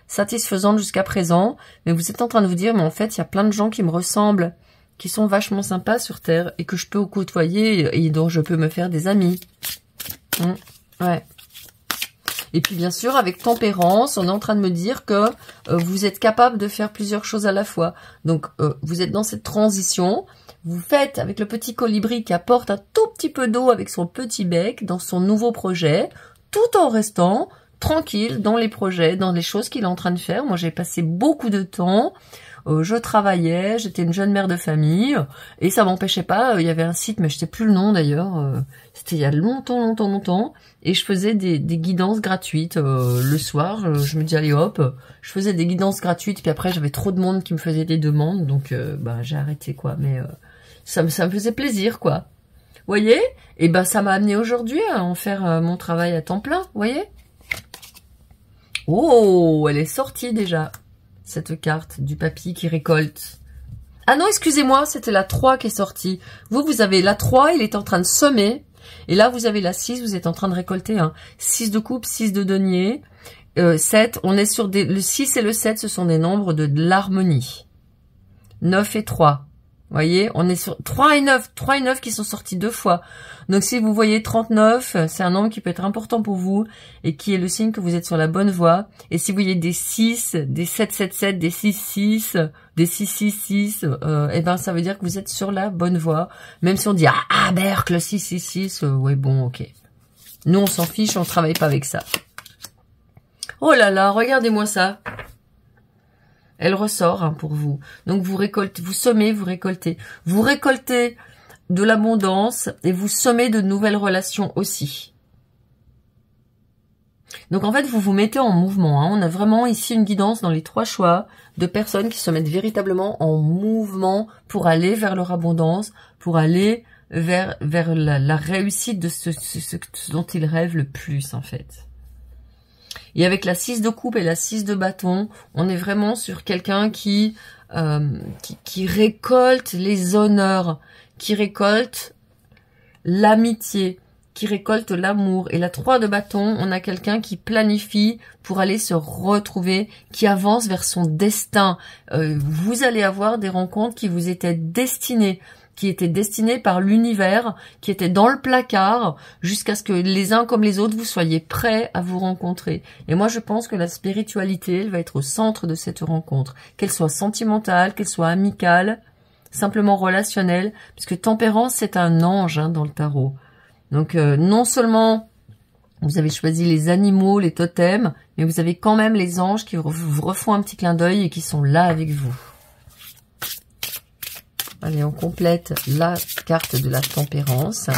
satisfaisantes jusqu'à présent, mais vous êtes en train de vous dire, mais en fait, il y a plein de gens qui me ressemblent, qui sont vachement sympas sur Terre et que je peux côtoyer et dont je peux me faire des amis. Ouais. Et puis bien sûr, avec tempérance, on est en train de me dire que vous êtes capable de faire plusieurs choses à la fois. Donc, vous êtes dans cette transition. Vous faites avec le petit colibri qui apporte un tout petit peu d'eau avec son petit bec dans son nouveau projet, tout en restant tranquille dans les projets, dans les choses qu'il est en train de faire. Moi, j'ai passé beaucoup de temps. Je travaillais, j'étais une jeune mère de famille et ça m'empêchait pas. Il y avait un site, mais je sais plus le nom d'ailleurs. C'était il y a longtemps. Et je faisais des guidances gratuites le soir. Je me dis allez hop, je faisais des guidances gratuites. Puis après j'avais trop de monde qui me faisait des demandes, donc j'ai arrêté quoi. Mais ça me faisait plaisir quoi. Vous voyez? Et ça m'a amené aujourd'hui à en faire mon travail à temps plein. Vous voyez? Oh, elle est sortie déjà. Cette carte du papy qui récolte. Ah non, excusez-moi, c'était la 3 qui est sortie. Vous avez la 3, il est en train de semer. Et là, vous avez la 6, vous êtes en train de récolter. 6 de coupe, 6 de denier, 7. On est sur le 6 et le 7, ce sont des nombres de l'harmonie. 9 et 3. Vous voyez, on est sur 3 et 9. 3 et 9 qui sont sortis 2 fois. Donc, si vous voyez 39, c'est un nombre qui peut être important pour vous et qui est le signe que vous êtes sur la bonne voie. Et si vous voyez des 6, des 7, 7, 7, des 6, 6, des 6, 6, 6, ça veut dire que vous êtes sur la bonne voie. Même si on dit, Berk, le 6, 6, 6, ouais, bon, ok. Nous, on s'en fiche, on travaille pas avec ça. Oh là là, regardez-moi ça. Elle ressort pour vous. Donc vous récoltez, vous semez, vous récoltez. Vous récoltez de l'abondance et vous semez de nouvelles relations aussi. Donc en fait, vous vous mettez en mouvement. Hein. On a vraiment ici une guidance dans les 3 choix de personnes qui se mettent véritablement en mouvement pour aller vers leur abondance, pour aller vers la réussite de ce dont ils rêvent le plus en fait. Et avec la 6 de coupe et la 6 de bâton, on est vraiment sur quelqu'un qui récolte les honneurs, qui récolte l'amitié, qui récolte l'amour. Et la 3 de bâton, on a quelqu'un qui planifie pour aller se retrouver, qui avance vers son destin. Vous allez avoir des rencontres qui vous étaient destinées, par l'univers, qui étaient dans le placard, jusqu'à ce que les uns comme les autres, vous soyez prêts à vous rencontrer. Et moi, je pense que la spiritualité, elle va être au centre de cette rencontre. Qu'elle soit sentimentale, qu'elle soit amicale, simplement relationnelle, puisque Tempérance, c'est un ange hein, dans le tarot. Donc, non seulement vous avez choisi les animaux, les totems, mais vous avez quand même les anges qui vous refont un petit clin d'œil et qui sont là avec vous. Allez, on complète la carte de la tempérance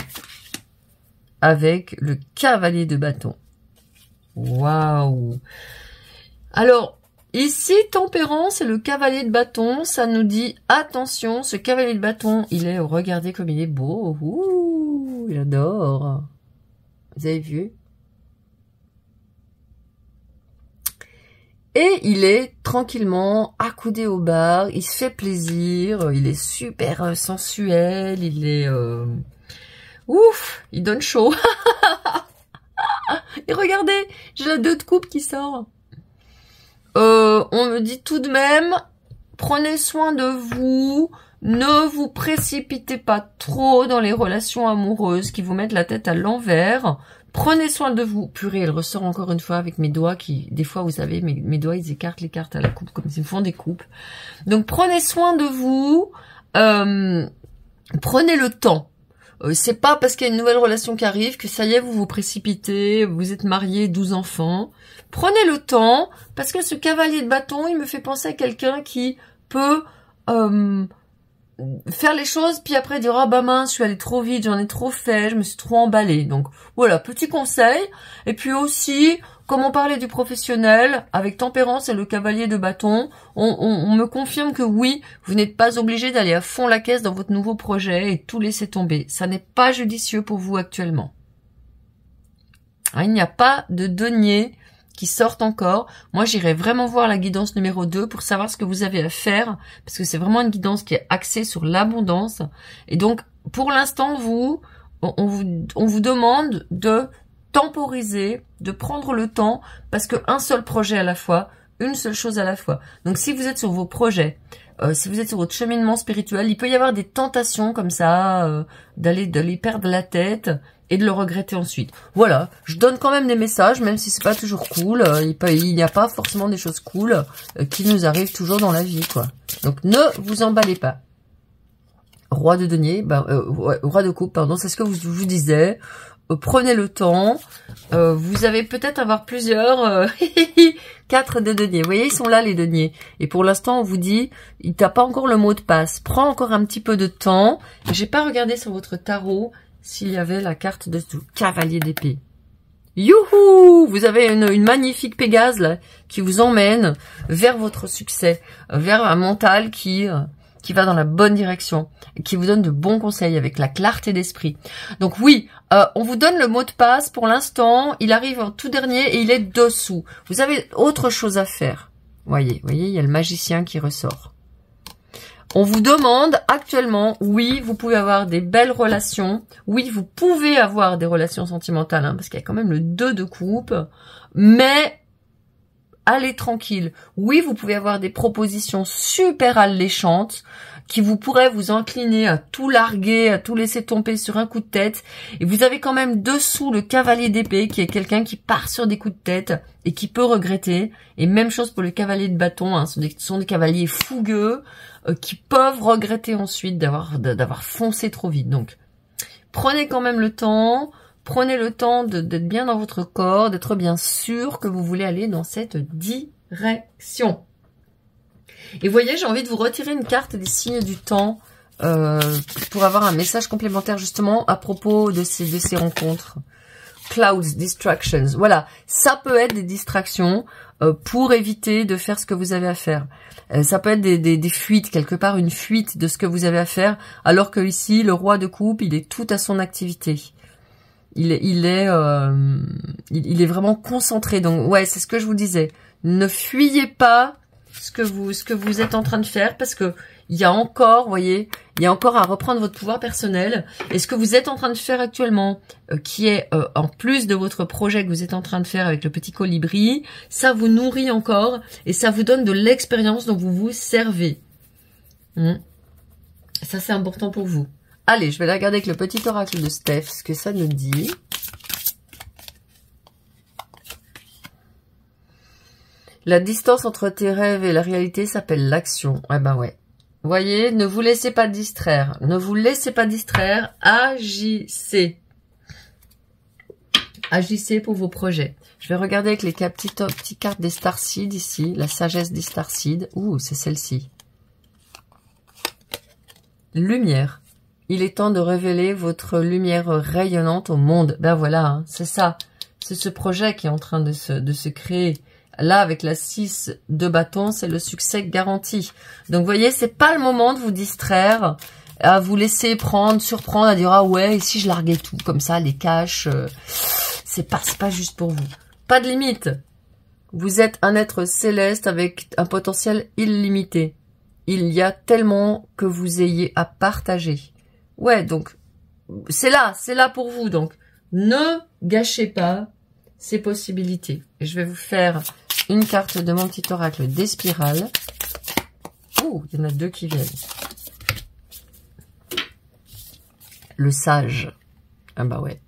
avec le cavalier de bâton. Waouh! Alors, ici, tempérance et le cavalier de bâton, ça nous dit, attention, ce cavalier de bâton, regardez comme il est beau. Ouh, il adore. Vous avez vu? Et il est tranquillement accoudé au bar, il se fait plaisir, il est super sensuel, il est... Ouf, il donne chaud. Et regardez, j'ai la 2 de coupe qui sort. On me dit tout de même, prenez soin de vous, ne vous précipitez pas trop dans les relations amoureuses qui vous mettent la tête à l'envers. Prenez soin de vous. Purée, elle ressort encore une fois avec mes doigts qui, des fois, vous savez, mes doigts, ils écartent les cartes à la coupe comme s'ils me font des coupes. Donc, prenez soin de vous. Prenez le temps. C'est pas parce qu'il y a une nouvelle relation qui arrive que ça y est, vous vous précipitez, vous êtes mariés, 12 enfants. Prenez le temps, parce que ce cavalier de bâton, il me fait penser à quelqu'un qui peut faire les choses, puis après dire « Ah bah mince, je suis allée trop vite, j'en ai trop fait, je me suis trop emballée. » Donc voilà, petit conseil. Et puis aussi, comme on parlait du professionnel, avec tempérance et le cavalier de bâton, on me confirme que oui, vous n'êtes pas obligé d'aller à fond la caisse dans votre nouveau projet et tout laisser tomber. Ça n'est pas judicieux pour vous actuellement. Hein, il n'y a pas de deniers qui sortent encore. Moi, j'irai vraiment voir la guidance numéro 2 pour savoir ce que vous avez à faire, parce que c'est vraiment une guidance qui est axée sur l'abondance. Et donc, pour l'instant, on vous demande de temporiser, de prendre le temps, parce qu'un seul projet à la fois, une seule chose à la fois. Donc, si vous êtes sur vos projets, si vous êtes sur votre cheminement spirituel, il peut y avoir des tentations comme ça, d'aller perdre la tête et de le regretter ensuite. Voilà, je donne quand même des messages, même si c'est pas toujours cool. Il n'y a pas forcément des choses cool qui nous arrivent toujours dans la vie, quoi. Donc ne vous emballez pas. Roi de denier, roi de coupe, pardon, c'est ce que je vous disais. Prenez le temps. Vous avez peut-être avoir plusieurs 4 de deniers. Vous voyez, ils sont là les deniers. Et pour l'instant, on vous dit, il t'a pas encore le mot de passe. Prends encore un petit peu de temps. J'ai pas regardé sur votre tarot s'il y avait la carte de cavalier d'épée. Youhou! Vous avez une magnifique Pégase là, qui vous emmène vers votre succès, vers un mental qui va dans la bonne direction, qui vous donne de bons conseils avec la clarté d'esprit. Donc oui, on vous donne le mot de passe pour l'instant, il arrive en tout dernier et il est dessous. Vous avez autre chose à faire. Voyez, il y a le magicien qui ressort. On vous demande actuellement, oui, vous pouvez avoir des belles relations, oui, vous pouvez avoir des relations sentimentales, hein, parce qu'il y a quand même le 2 de coupe, mais allez tranquille. Oui, vous pouvez avoir des propositions super alléchantes qui vous pourraient vous incliner à tout larguer, à tout laisser tomber sur un coup de tête. Et vous avez quand même dessous le cavalier d'épée qui est quelqu'un qui part sur des coups de tête et qui peut regretter. Et même chose pour le cavalier de bâton, hein, ce sont des cavaliers fougueux qui peuvent regretter ensuite d'avoir foncé trop vite. Donc, prenez quand même le temps. Prenez le temps d'être bien dans votre corps, d'être bien sûr que vous voulez aller dans cette direction. Et voyez, j'ai envie de vous retirer une carte des signes du temps pour avoir un message complémentaire justement à propos de ces rencontres. clouds, distractions. Voilà, ça peut être des distractions pour éviter de faire ce que vous avez à faire. Ça peut être des fuites, quelque part une fuite de ce que vous avez à faire, alors que ici, le roi de coupe, il est tout à son activité. Il est vraiment concentré. Donc ouais, c'est ce que je vous disais. Ne fuyez pas ce que vous êtes en train de faire, parce que il y a encore, vous voyez, il y a encore à reprendre votre pouvoir personnel. Et ce que vous êtes en train de faire actuellement, qui est en plus de votre projet que vous êtes en train de faire avec le petit colibri, ça vous nourrit encore et ça vous donne de l'expérience dont vous vous servez. Ça, c'est important pour vous. Allez, je vais la regarder avec le petit oracle de Steph, ce que ça nous dit. La distance entre tes rêves et la réalité s'appelle l'action. Eh ben ouais. Voyez, ne vous laissez pas distraire. Ne vous laissez pas distraire. Agissez. Agissez pour vos projets. Je vais regarder avec les petites cartes des Starseed ici. La sagesse des Starseed. Ouh, c'est celle-ci. Lumière. Il est temps de révéler votre lumière rayonnante au monde. Ben voilà, hein, c'est ça. C'est ce projet qui est en train de se créer. Là, avec la 6 de bâton, c'est le succès garanti. Donc, vous voyez, c'est pas le moment de vous distraire, à vous laisser surprendre, à dire, ah ouais, et si je larguais tout, comme ça, les caches, c'est pas juste pour vous. Pas de limite. Vous êtes un être céleste avec un potentiel illimité. Il y a tellement que vous ayez à partager. Ouais, donc, c'est là pour vous. Donc, ne gâchez pas ces possibilités. Et je vais vous faire une carte de mon petit oracle des spirales. Oh, il y en a deux qui viennent. Le sage. Ah bah ouais.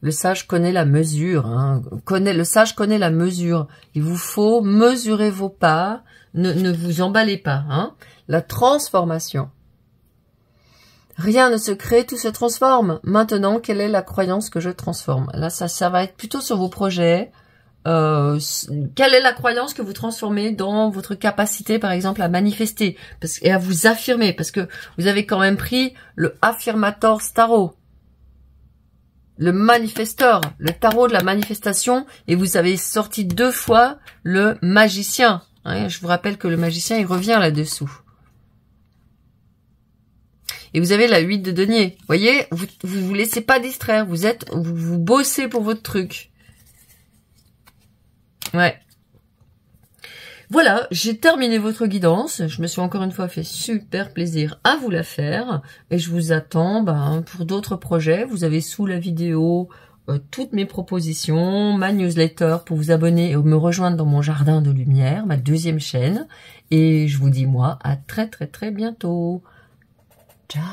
Le sage connaît la mesure. Hein. Le sage connaît la mesure. Il vous faut mesurer vos pas. Ne vous emballez pas. Hein. La transformation. Rien ne se crée, tout se transforme. Maintenant, quelle est la croyance que je transforme? Là, ça va être plutôt sur vos projets. Quelle est la croyance que vous transformez dans votre capacité, par exemple, à manifester et à vous affirmer? Parce que vous avez quand même pris le Affirmator Tarot, le Manifestor, le tarot de la manifestation, et vous avez sorti 2 fois le Magicien. Hein, je vous rappelle que le Magicien, il revient là-dessous. Et vous avez la 8 de denier. Vous voyez, vous laissez pas distraire. Vous bossez pour votre truc. Ouais. Voilà, j'ai terminé votre guidance. Je me suis encore une fois fait super plaisir à vous la faire. Et je vous attends pour d'autres projets. Vous avez sous la vidéo toutes mes propositions, ma newsletter pour vous abonner et me rejoindre dans mon jardin de lumière, ma 2e chaîne. Et je vous dis moi à très très très bientôt. Ciao.